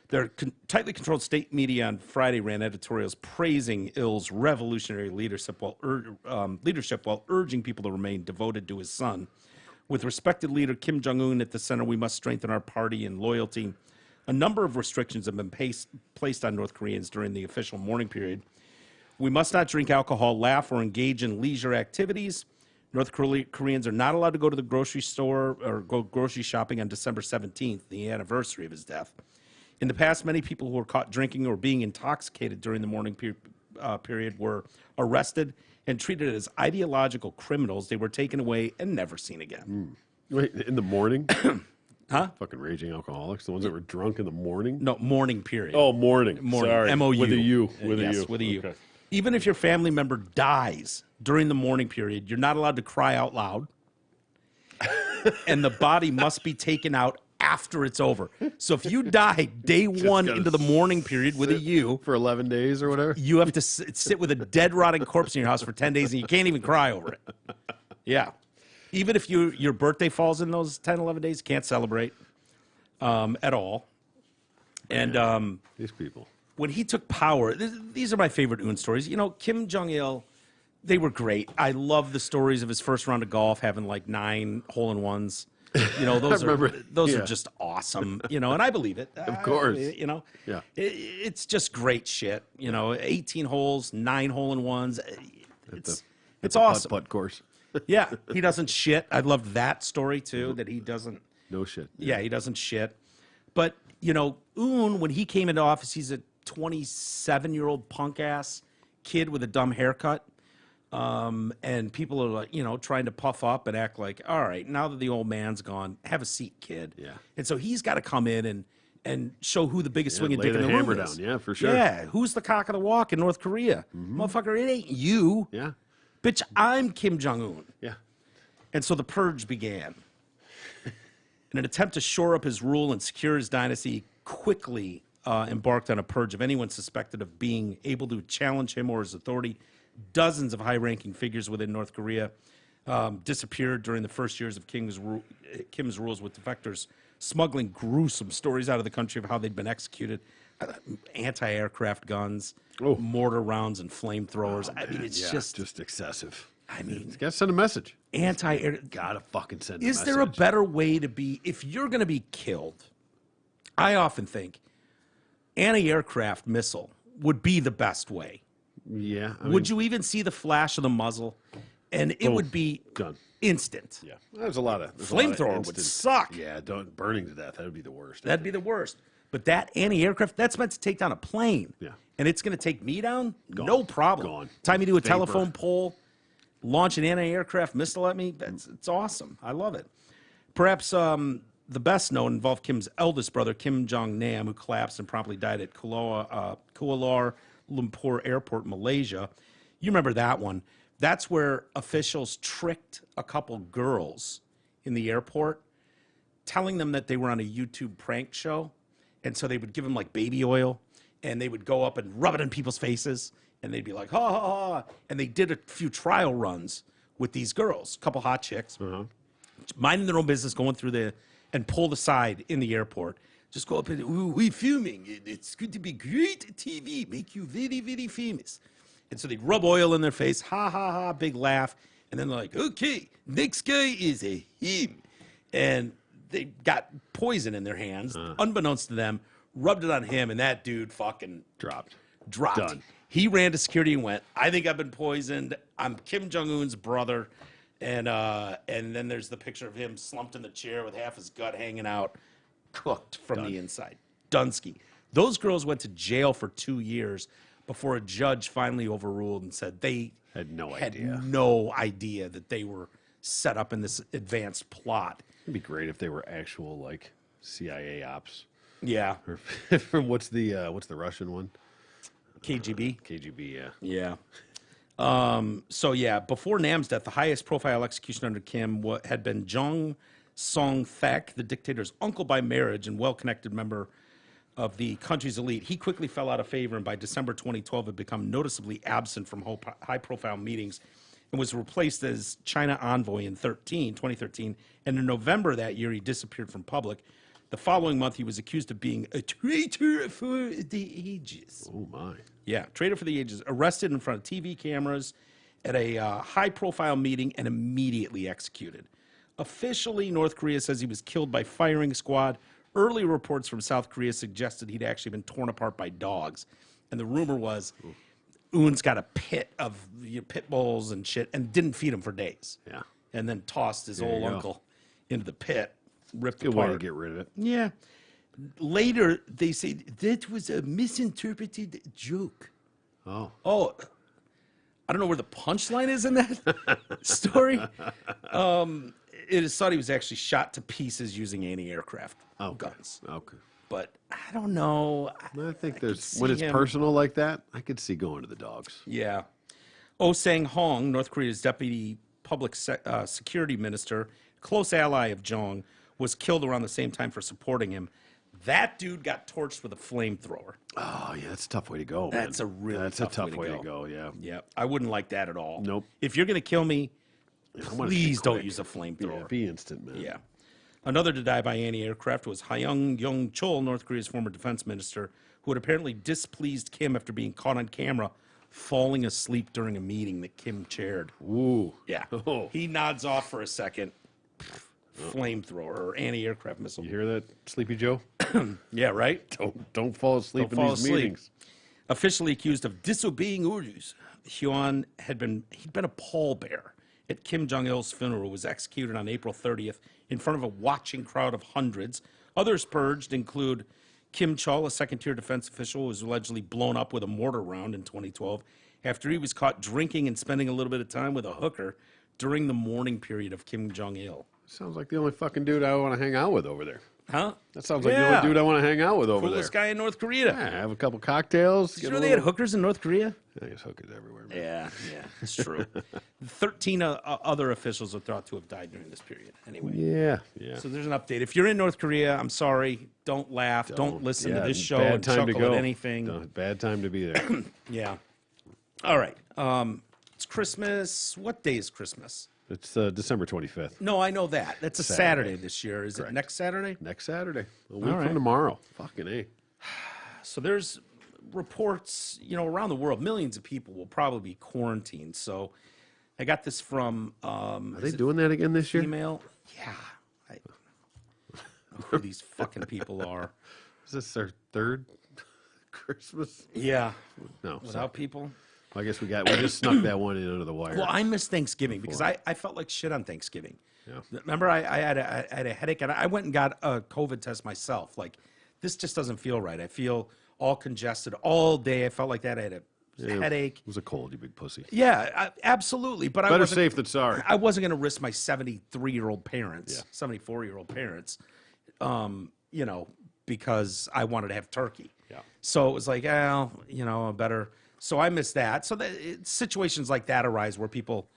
Their tightly controlled state media on Friday ran editorials praising Il's revolutionary leadership while urging people to remain devoted to his son. With respected leader Kim Jong-un at the center, we must strengthen our party and loyalty. A number of restrictions have been placed on North Koreans during the official mourning period. We must not drink alcohol, laugh, or engage in leisure activities. North Koreans are not allowed to go to the grocery store or go grocery shopping on December 17th, the anniversary of his death. In the past, many people who were caught drinking or being intoxicated during the mourning period were arrested and treated as ideological criminals. They were taken away and never seen again. Wait, in the morning? Huh? Fucking raging alcoholics, the ones that were drunk in the morning? No, mourning period. Oh, morning. Morning. Sorry. M-O-U. With a U. With Yes, a U. with a U. Okay. Even if your family member dies during the mourning period, you're not allowed to cry out loud. And the body must be taken out after it's over. So if you die day one gotta into the mourning period with a U, For 11 days or whatever? you have to sit with a dead, rotting corpse in your house for 10 days and you can't even cry over it. Yeah. Even if your birthday falls in those 10, 11 days, you can't celebrate at all. And These people. when he took power, these are my favorite Un stories. You know, Kim Jong-il, they were great. I love the stories of his first round of golf, having like 9 hole-in-ones. You know, those remember, are yeah. just awesome. You know, and I believe it. Of course. You know, Yeah. it's just great shit. You know, 18 holes, 9 hole-in-ones. It's awesome. Putt course. Yeah, he doesn't shit. I loved that story too. That he doesn't. No shit. Yeah, he doesn't shit. But, you know, Un, when he came into office, he's a 27-year-old punk ass kid with a dumb haircut. And people are like, you know, trying to puff up and act like, all right, now that the old man's gone, have a seat, kid. Yeah. And so he's got to come in and show who the biggest swinging lay dick in the the hammer room is. down. Yeah, for sure. Yeah, who's the cock of the walk in North Korea? Motherfucker, it ain't you. Yeah. Bitch, I'm Kim Jong-un. Yeah. And so the purge began. In an attempt to shore up his rule and secure his dynasty, he quickly embarked on a purge of anyone suspected of being able to challenge him or his authority. Dozens of high-ranking figures within North Korea disappeared during the first years of Kim's rules, with defectors smuggling gruesome stories out of the country of how they'd been executed. Anti-aircraft guns, Oh. mortar rounds, and flamethrowers. I mean, it's Yeah, just excessive. I mean, You gotta send a message. anti-air. Gotta fucking send a Is message. there a better way to be, if you're going to be killed? I often think anti-aircraft missile would be the best way. Yeah. I Would mean, you even see the flash of the muzzle? And it would be done. instant. Yeah. There's a lot of Flamethrower would suck. Yeah, burning to death. That would be the worst. That'd be the worst. But that anti-aircraft, that's meant to take down a plane. Yeah. And it's going to take me down? No problem. Gone. Time me to a Vapor. telephone pole, launch an anti-aircraft missile at me. It's awesome. I love it. Perhaps the best known involved Kim's eldest brother, Kim Jong-nam, who collapsed and promptly died at Kuala Lumpur Airport, Malaysia. You remember that one. That's where officials tricked a couple girls in the airport, telling them that they were on a YouTube prank show. And so they would give them like baby oil and they would go up and rub it in people's faces. And they'd be like, ha, ha, ha. And they did a few trial runs with these girls, a couple hot chicks, minding their own business, going through and pulled aside in the airport. Just go up and, "Ooh, we filming. It's going to be great TV, make you very, very famous." And so they'd rub oil in their face, ha, ha, ha, big laugh. And then they're like, okay, next guy is a him. And they got poison in their hands, unbeknownst to them, rubbed it on him, and that dude fucking Dropped. Done. He ran to security and went, I think I've been poisoned. I'm Kim Jong-un's brother. And then there's the picture of him slumped in the chair with half his gut hanging out, cooked from the inside. Dunsky. Those girls went to jail for 2 years before a judge finally overruled and said they Had no had idea. no idea that they were set up in this advanced plot. It'd be great if they were actual like CIA ops. Yeah. Or what's the Russian one? KGB. KGB. Yeah. Yeah. So yeah, before Nam's death, the highest profile execution under Kim had been Jong Song-thaek, the dictator's uncle by marriage and well-connected member of the country's elite. He quickly fell out of favor and by December 2012 had become noticeably absent from high-profile meetings and was replaced as China envoy in 2013. And in November that year, he disappeared from public. The following month, he was accused of being a traitor for the ages. Oh my. Yeah, traitor for the ages. Arrested in front of TV cameras at a high-profile meeting and immediately executed. Officially, North Korea says he was killed by firing squad. Early reports from South Korea suggested he'd actually been torn apart by dogs. And the rumor was Eun's got a pit of pit bulls and shit and didn't feed him for days. Yeah. And then tossed his old you go. uncle into the pit, ripped Good way apart. to get rid of it. Yeah. Later, they say that was a misinterpreted joke. Oh. Oh, I don't know where the punchline is in that story. It is thought he was actually shot to pieces using anti-aircraft guns. Okay. But I don't know. I think could there's see when it's him- personal like that, I could see going to the dogs. Yeah. Oh Sang-hong, North Korea's deputy public security minister, close ally of Jong, was killed around the same time for supporting him. That dude got torched with a flamethrower. Oh yeah, that's a tough way to go. Man. That's a really that's tough a tough way way to to go. Yeah. Yeah, I wouldn't like that at all. Nope. If you're going to kill me, I want it to be please don't quick. use a Yeah, flamethrower. be instant, man. Yeah. Another to die by anti-aircraft was Hyung Yong-chol, North Korea's former defense minister, who had apparently displeased Kim after being caught on camera falling asleep during a meeting that Kim chaired. Ooh. Yeah. Oh. He nods off for a second. Flamethrower or anti-aircraft missile. You hear that, Sleepy Joe? Yeah, right? Don't fall asleep Don't in fall these asleep. meetings. Officially accused of disobeying orders, Hyun he'd been a pallbearer at Kim Jong Il's funeral. Was executed on April 30th in front of a watching crowd of hundreds. Others purged include Kim Chol, a second-tier defense official, who was allegedly blown up with a mortar round in 2012 after he was caught drinking and spending a little bit of time with a hooker during the mourning period of Kim Jong Il. Sounds like the only fucking dude I want to hang out with over there. Huh? That sounds like the only dude I want to hang out with over Coolest there. guy in North Korea. Yeah, have a couple cocktails. Did get you know a they had little- hookers in North Korea? There's hookers everywhere, man. Yeah, it's true. 13 other officials are thought to have died during this period. Anyway, Yeah, yeah. so there's an update. If you're in North Korea, I'm sorry. Don't laugh. Don't listen to Yeah, this show bad and time to chuckle go. at anything. No, bad time to be there. Yeah. All right. It's Christmas. What day is Christmas? It's December 25th. No, I know that. That's a Saturday. Saturday this year. Is Correct. it next Saturday? Next Saturday. A week All right. from tomorrow. Fucking A. So there's reports, around the world, millions of people will probably be quarantined. So I got this from Are they doing that again this year? email. Yeah. I don't know who these fucking people are. Is this their third Christmas? Yeah. No. Without sorry. people. I guess we just snuck that one in under the wire. Well, I miss Thanksgiving because I felt like shit on Thanksgiving. Yeah. Remember, I had a headache and I went and got a COVID test myself. Like, this just doesn't feel right. I feel all congested all day. I felt like that. I had a headache. It was a cold, you big pussy. Yeah, absolutely. But I Better wasn't, safe than sorry. I wasn't going to risk my 73-year-old parents, 74-year-old parents, because I wanted to have turkey. Yeah. So it was like, I better. So I miss that. So situations like that arise where people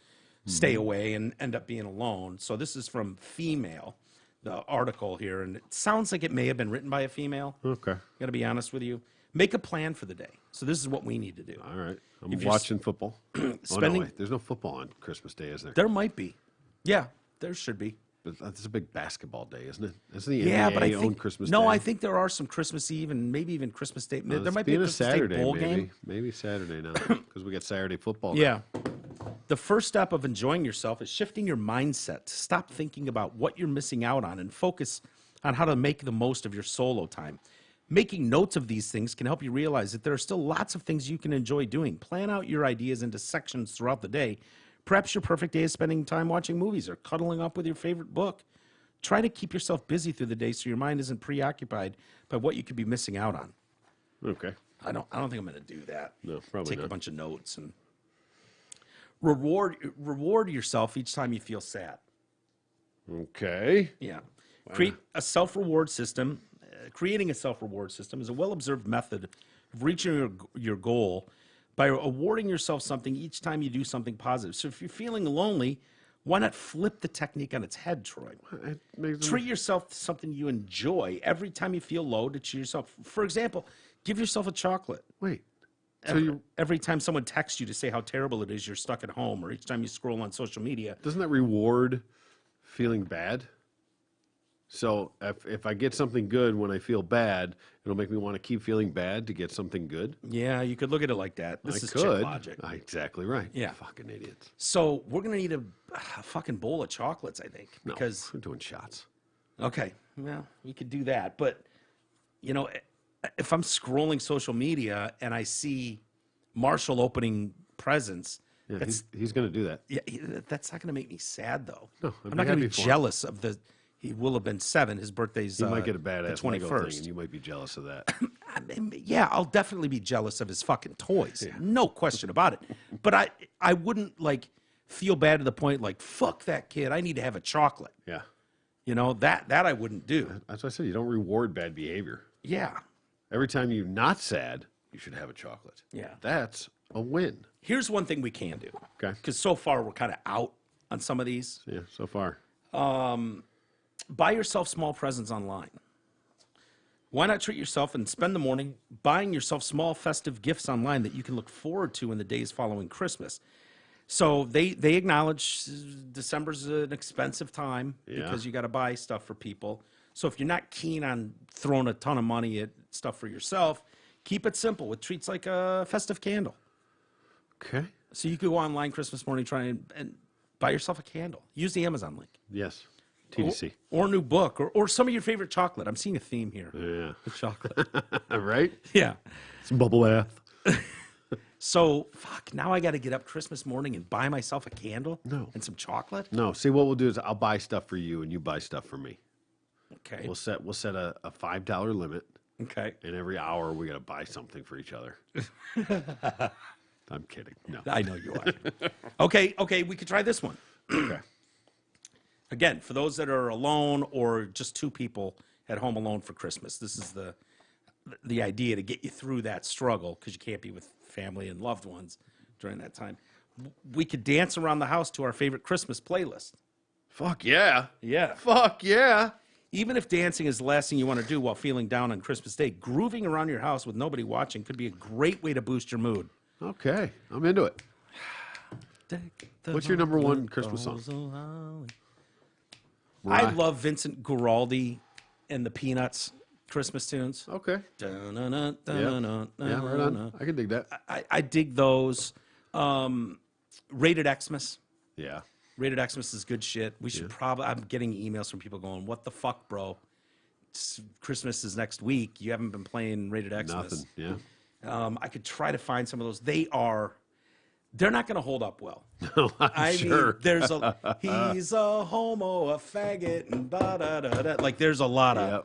stay Mm-hmm. away and end up being alone. So this is from Female, the article here, and it sounds like it may have been written by a female. Okay. Got to be honest with you. Make a plan for the day. So this is what we need to do. All right. I'm If you're watching football. Oh, no, spending- wait. There's no football on Christmas Day, is there? There might be. Yeah, there should be. But it's a big basketball day, isn't it? Isn't the Yeah, NBA but I own think Christmas no, Day? I think there are some Christmas Eve and maybe even Christmas Day. There It's might be a being Christmas Saturday, Day bowl maybe. game. Maybe Saturday now, because we got Saturday football. now. Yeah. The first step of enjoying yourself is shifting your mindset. Stop thinking about what you're missing out on and focus on how to make the most of your solo time. Making notes of these things can help you realize that there are still lots of things you can enjoy doing. Plan out your ideas into sections throughout the day. Perhaps your perfect day is spending time watching movies or cuddling up with your favorite book. Try to keep yourself busy through the day so your mind isn't preoccupied by what you could be missing out on. Okay. I don't think I'm going to do that. No, probably Take a not. bunch of notes and reward yourself each time you feel sad. Okay. Yeah. Create a self-reward system. Creating a self-reward system is a well-observed method of reaching your goal by awarding yourself something each time you do something positive. So if you're feeling lonely, why not flip the technique on its head, Troy? It makes them- Treat yourself to something you enjoy every time you feel low to cheer yourself. For example, give yourself a chocolate. Wait. So you Every time someone texts you to say how terrible it is you're stuck at home, or each time you scroll on social media. doesn't that reward feeling bad? So if I get something good when I feel bad, it'll make me want to keep feeling bad to get something good. Yeah, you could look at it like that. This I is could. chick logic. Exactly right. Yeah. Fucking idiots. So we're gonna need a fucking bowl of chocolates, I think, No, because we're doing shots. okay, well, we could do that, but you know, if I'm scrolling social media and I see Marshall opening presents, Yeah, that's he's going to do that. yeah, that's not gonna make me sad though. No, I'd I'm be not gonna be happy for him. jealous of the. He will have been 7. His birthday's He might get a the badass Lego thing, 21st. and you might be jealous of that. Yeah, I'll definitely be jealous of his fucking toys. No question about it. But I wouldn't like feel bad to the point like fuck that kid. I need to have a chocolate. Yeah. You know, that I wouldn't do. That's why I said you don't reward bad behavior. Yeah. Every time you're not sad, you should have a chocolate. Yeah. That's a win. Here's one thing we can do. Okay. Because so far we're kind of out on some of these. Yeah, so far. Buy yourself small presents online. Why not treat yourself and spend the morning buying yourself small festive gifts online that you can look forward to in the days following Christmas? So they acknowledge December's an expensive time because you got to buy stuff for people. So if you're not keen on throwing a ton of money at stuff for yourself, keep it simple with treats like a festive candle. Okay. So you could go online Christmas morning, try and buy yourself a candle. Use the Amazon link. Yes. TDC. Or a new book, or some of your favorite chocolate. I'm seeing a theme here. Yeah. With chocolate. Right? Yeah. Some bubble bath. So, fuck, now I got to get up Christmas morning and buy myself a candle? No. And some chocolate? No, see what we'll do is I'll buy stuff for you and you buy stuff for me. Okay. We'll set a $5 limit, Okay. and every hour we gotta buy something for each other. I'm kidding. No. I know you are. Okay, we could try this one. Okay. Again, for those that are alone or just two people at home alone for Christmas, this is the idea to get you through that struggle because you can't be with family and loved ones during that time. We could dance around the house to our favorite Christmas playlist. Fuck yeah. Yeah. Fuck yeah. Even if dancing is the last thing you want to do while feeling down on Christmas Day, grooving around your house with nobody watching could be a great way to boost your mood. Okay. I'm into it. What's your number one Christmas song? I love Vincent Guaraldi and the Peanuts Christmas tunes. Okay. Yeah, right on. I can dig that. I dig those. Rated Xmas. Yeah. Rated Xmas is good shit. We should probably. I'm getting emails from people going, "What the fuck, bro? Christmas is next week. You haven't been playing Rated Xmas." Nothing. Yeah. I could try to find some of those. They're not going to hold up well. I'm mean, there's he's a homo, a faggot, and da da da da. Like, there's a lot of,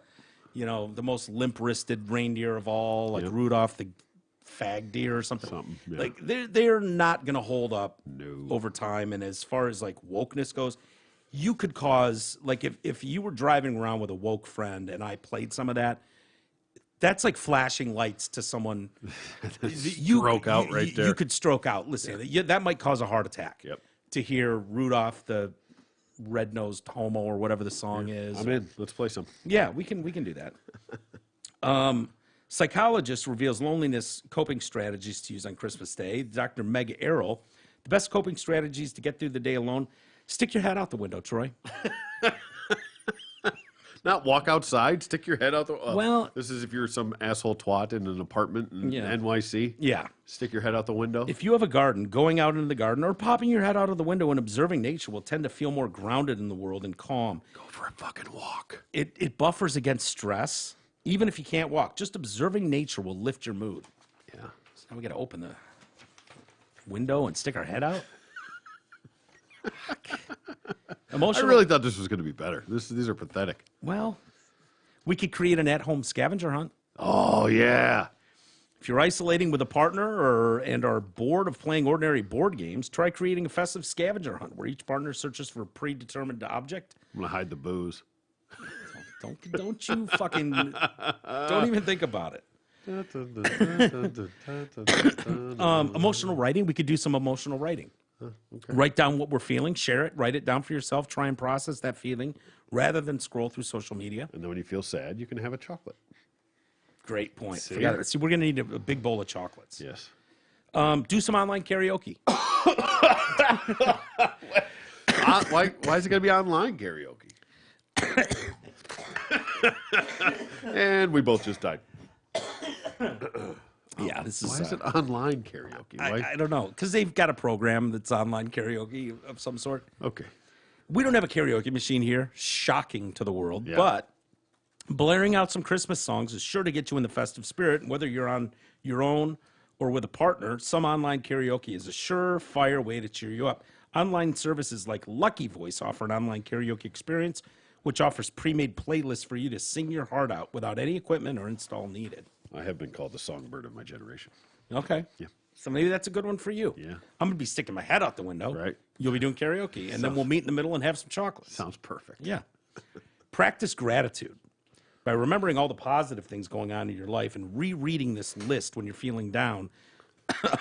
Yep. the most limp-wristed reindeer of all, like Rudolph the fag deer or something. yeah. Like, they're not going to hold up No. over time. And as far as like wokeness goes, you could cause, like, if you were driving around with a woke friend and I played some of that, That's like flashing lights to someone. Stroke out right there. You could stroke out. Listen, that might cause a heart attack. Yep. To hear Rudolph the Red-Nosed Homo or whatever the song is. I'm in. Let's play some. Yeah, we can do that. Psychologist reveals loneliness coping strategies to use on Christmas Day. Dr. Meg Errol, the best coping strategies to get through the day alone. Stick your head out the window, Troy. Not walk outside, stick your head out the. Well- this is if you're some asshole twat in an apartment in Yeah. NYC. Yeah. Stick your head out the window. If you have a garden, going out into the garden or popping your head out of the window and observing nature will tend to feel more grounded in the world and calm. Go for a fucking walk. It buffers against stress, even if you can't walk. Just observing nature will lift your mood. Yeah. So now we got to open the window and stick our head out. I Emotional. really thought this was going to be better. These are pathetic. Well, we could create an at-home scavenger hunt. Oh yeah. If you're isolating with a partner and are bored of playing ordinary board games, try creating a festive scavenger hunt where each partner searches for a predetermined object. I'm gonna hide the booze. Don't you fucking don't even think about it. Emotional writing. We could do some emotional writing. Write down what we're feeling, share it, write it down for yourself, try and process that feeling rather than scroll through social media. And then when you feel sad, you can have a chocolate. Great point. See? Forgot it. See, we're going to need a big bowl of chocolates. Yes. Do some online karaoke. Why is it going to be online karaoke? And we both just died. Yeah, this is. Why is it online karaoke? Why? I don't know, because they've got a program that's online karaoke of some sort. Okay. We don't have a karaoke machine here, shocking to the world, Yeah. but blaring out some Christmas songs is sure to get you in the festive spirit. And whether you're on your own or with a partner, some online karaoke is a surefire way to cheer you up. Online services like Lucky Voice offer an online karaoke experience, which offers pre-made playlists for you to sing your heart out without any equipment or install needed. I have been called the songbird of my generation. Okay. Yeah. So maybe that's a good one for you. Yeah. I'm going to be sticking my head out the window. Right. You'll be doing karaoke, and then we'll meet in the middle and have some chocolates. Sounds perfect. Yeah. Practice gratitude by remembering all the positive things going on in your life and rereading this list when you're feeling down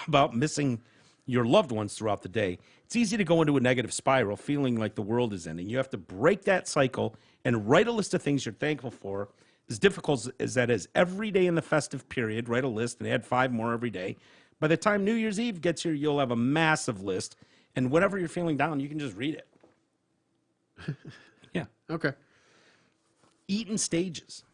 about missing your loved ones throughout the day. It's easy to go into a negative spiral, feeling like the world is ending. You have to break that cycle and write a list of things you're thankful for. As difficult as that is, every day in the festive period, write a list and add 5 more every day. By the time New Year's Eve gets here, you'll have a massive list. And whenever you're feeling down, you can just read it. Yeah. Okay. Eat in stages.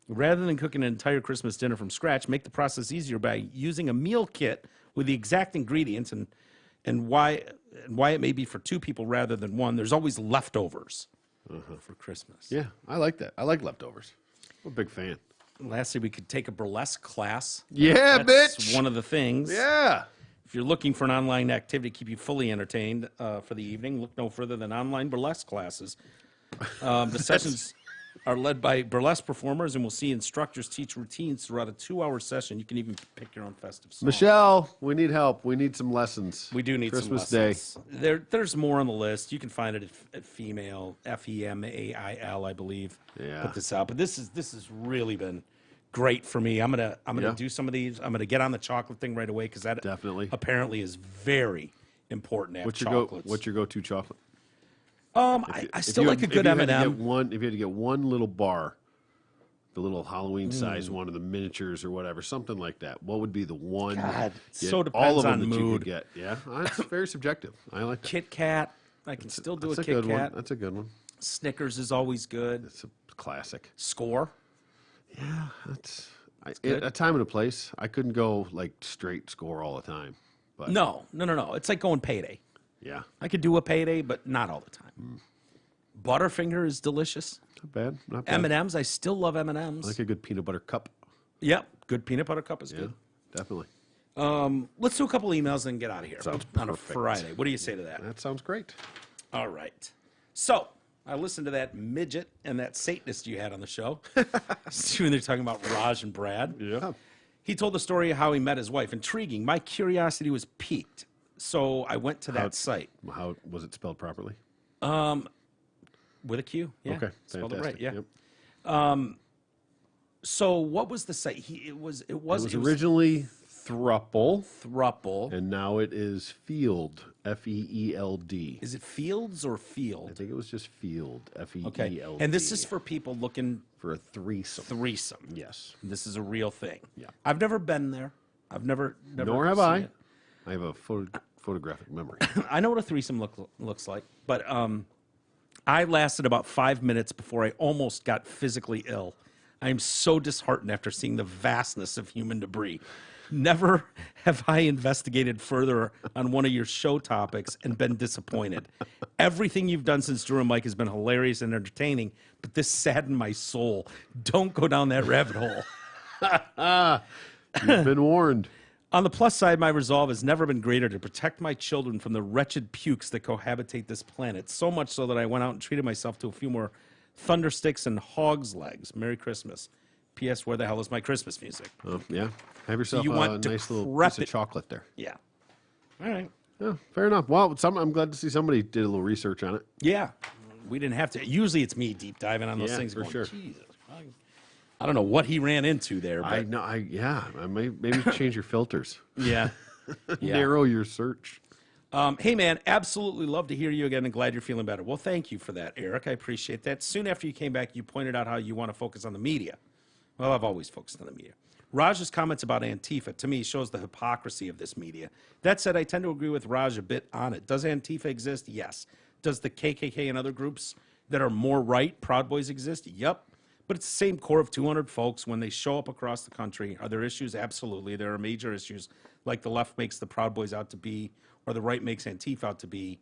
Rather than cooking an entire Christmas dinner from scratch, make the process easier by using a meal kit with the exact ingredients and why it may be for 2 people rather than 1. There's always leftovers for Christmas. Yeah, I like that. I like leftovers. I'm a big fan. Lastly, we could take a burlesque class. Yeah, That's bitch. one of the things. Yeah. If you're looking for an online activity to keep you fully entertained for the evening, look no further than online burlesque classes. The sessions are led by burlesque performers, and we'll see instructors teach routines throughout a 2-hour session. You can even pick your own festive song. Michelle, we need help. We need some lessons. We do need Christmas some Day. lessons. There's more on the list. You can find it at Female, FEMAIL, I believe. Yeah. Put this out, but this has really been great for me. I'm gonna Yeah. do some of these. I'm gonna get on the chocolate thing right away because that Definitely. apparently is very important to have chocolates. What's your go-to chocolate? I still like a good M&M. If you had to get one little bar, the little Halloween size one, of the miniatures or whatever, something like that, what would be the one? God, yeah, so all depends of them on that you mood. could get. Yeah, it's very subjective. I like that. Kit Kat. I can still do That's a a Kit good one. Kat. That's a good one. Snickers is always good. It's a classic. Score. Yeah, that's good. a time and a place. I couldn't go like straight score all the time, but No. It's like going Payday. yeah, I could do a Payday, but not all the time. Butterfinger is delicious. not bad. Not bad. M&Ms. I still love M&Ms. I like a good peanut butter cup. Yep. Good peanut butter cup is Yeah, good. definitely. Let's do a couple emails and get out of here Sounds on a perfect. Friday. What do you say to that? That sounds great. All right. So I listened to that midget and that Satanist you had on the show. When they're talking about Raj and Brad. Yeah. He told the story of how he met his wife. Intriguing. My curiosity was piqued. So I went to that site How was it spelled properly? with a Q. Yeah. Okay, Spelled it fantastic. right. Yeah. Yep. So what was the site? It was It was originally Thruple, Thruple. and now it is Field, F-E-E-L-D. Is it Fields or I Field? think it was just Field, F-E-E-L-D. Okay. And this is for people looking for a threesome. threesome. Yes. This is a real thing. Yeah. I've never been there. I've never Nor have seen I. it. I have a photographic memory. I know what a threesome looks like, but I lasted about 5 minutes before I almost got physically ill. I am so disheartened after seeing the vastness of human debris. Never have I investigated further on one of your show topics and been disappointed. Everything you've done since Drew and Mike has been hilarious and entertaining, but this saddened my soul. Don't go down that rabbit hole. You've been warned. On the plus side, my resolve has never been greater to protect my children from the wretched pukes that cohabitate this planet. So much so that I went out and treated myself to a few more thundersticks and hog's legs. Merry Christmas. P.S. Where the hell is my Christmas music? Yeah. Have yourself you a want nice little piece decrepit- of chocolate there. Yeah. All right. Yeah, fair enough. Well, I'm glad to see somebody did a little research on it. Yeah. We didn't have to. Usually it's me deep diving on those Yeah, things. for Going, sure. Jesus. I don't know what he ran into there, but I know. I maybe change your filters. yeah. Yeah. Narrow your search. Hey, man, absolutely love to hear you again and glad you're feeling better. Well, thank you for that, Eric. I appreciate that. Soon after you came back, you pointed out how you want to focus on the media. Well, I've always focused on the media. Raj's comments about Antifa, to me, shows the hypocrisy of this media. That said, I tend to agree with Raj a bit on it. Does Antifa exist? Yes. Does the KKK and other groups that are more right, Proud Boys, exist? Yep. But it's the same core of 200 folks. When they show up across the country, are there issues? Absolutely. There are major issues, like the left makes the Proud Boys out to be, or the right makes Antifa out to be,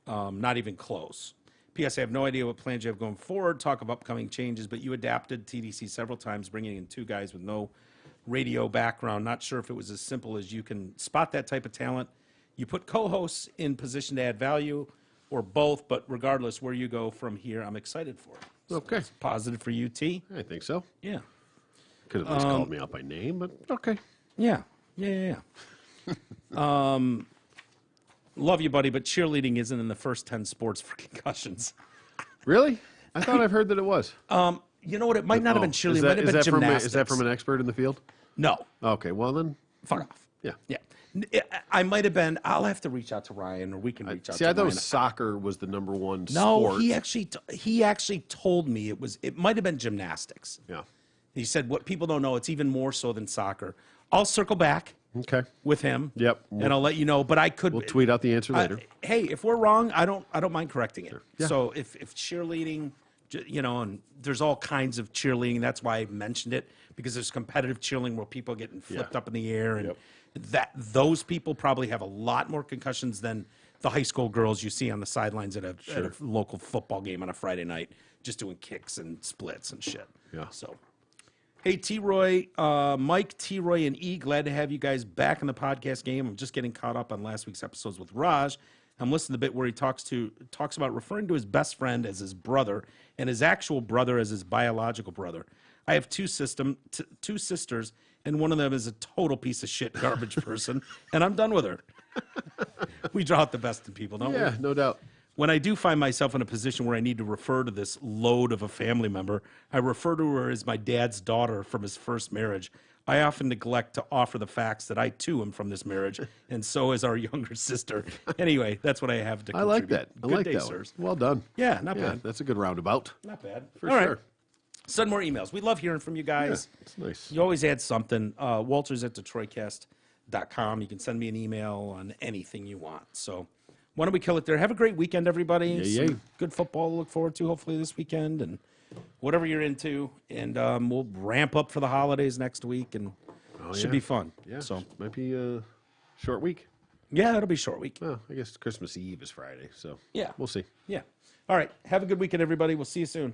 not even close. P.S. I have no idea what plans you have going forward. Talk of upcoming changes, but you adapted TDC several times, bringing in two guys with no radio background. Not sure if it was as simple as you can spot that type of talent. You put co-hosts in position to add value, or both, but regardless where you go from here, I'm excited for it. So Okay. it's positive for UT. I think so. Yeah. Could have at least called me out by name, but okay. Yeah. Yeah. Love you, buddy, but cheerleading isn't in the first 10 sports for concussions. Really? I thought I've heard that it was. You know what? It might not have been cheerleading. It might have been is gymnastics. that from an expert in the field? No. Okay, well then, Fuck off. yeah. Yeah. I might have been. I'll have to reach out to Ryan, or we can reach out See, to I Ryan. thought soccer was the number one No, sport. he actually told me it might have been gymnastics. Yeah. He said what people don't know, it's even more so than soccer. I'll circle back Okay. with him. Yep. And I'll let you know. But I could We'll tweet out the answer later. Hey, if we're wrong, I don't mind correcting it. Yeah. So if cheerleading, and there's all kinds of cheerleading. That's why I mentioned it, because there's competitive cheerleading where people are getting flipped up in the air, and those people probably have a lot more concussions than the high school girls you see on the sidelines at a local football game on a Friday night, just doing kicks and splits and shit. Yeah. So. Hey, T-Roy, Mike, T-Roy, and E, glad to have you guys back in the podcast game. I'm just getting caught up on last week's episodes with Raj. I'm listening to the bit where he talks about referring to his best friend as his brother and his actual brother as his biological brother. I have two sisters, and one of them is a total piece of shit garbage person, and I'm done with her. We draw out the best in people, don't we? Yeah, no doubt. When I do find myself in a position where I need to refer to this load of a family member, I refer to her as my dad's daughter from his first marriage. I often neglect to offer the facts that I, too, am from this marriage, and so is our younger sister. Anyway, that's what I have to I like contribute. that. I Good like day, that sirs. one. Well done. Yeah, not bad. That's a good roundabout. Not bad. For All right. sure. Send more emails. We love hearing from you guys. Yeah, it's nice. You always add something. Walters at DetroitCast.com. You can send me an email on anything you want. So why don't we kill it there? Have a great weekend, everybody. Yay. Some good football to look forward to, hopefully, this weekend. And whatever you're into. And we'll ramp up for the holidays next week. And should be fun. Yeah, So, might be a short week. yeah, it'll be a short week. Well, I guess Christmas Eve is Friday, so Yeah. we'll see. Yeah. All right. Have a good weekend, everybody. We'll see you soon.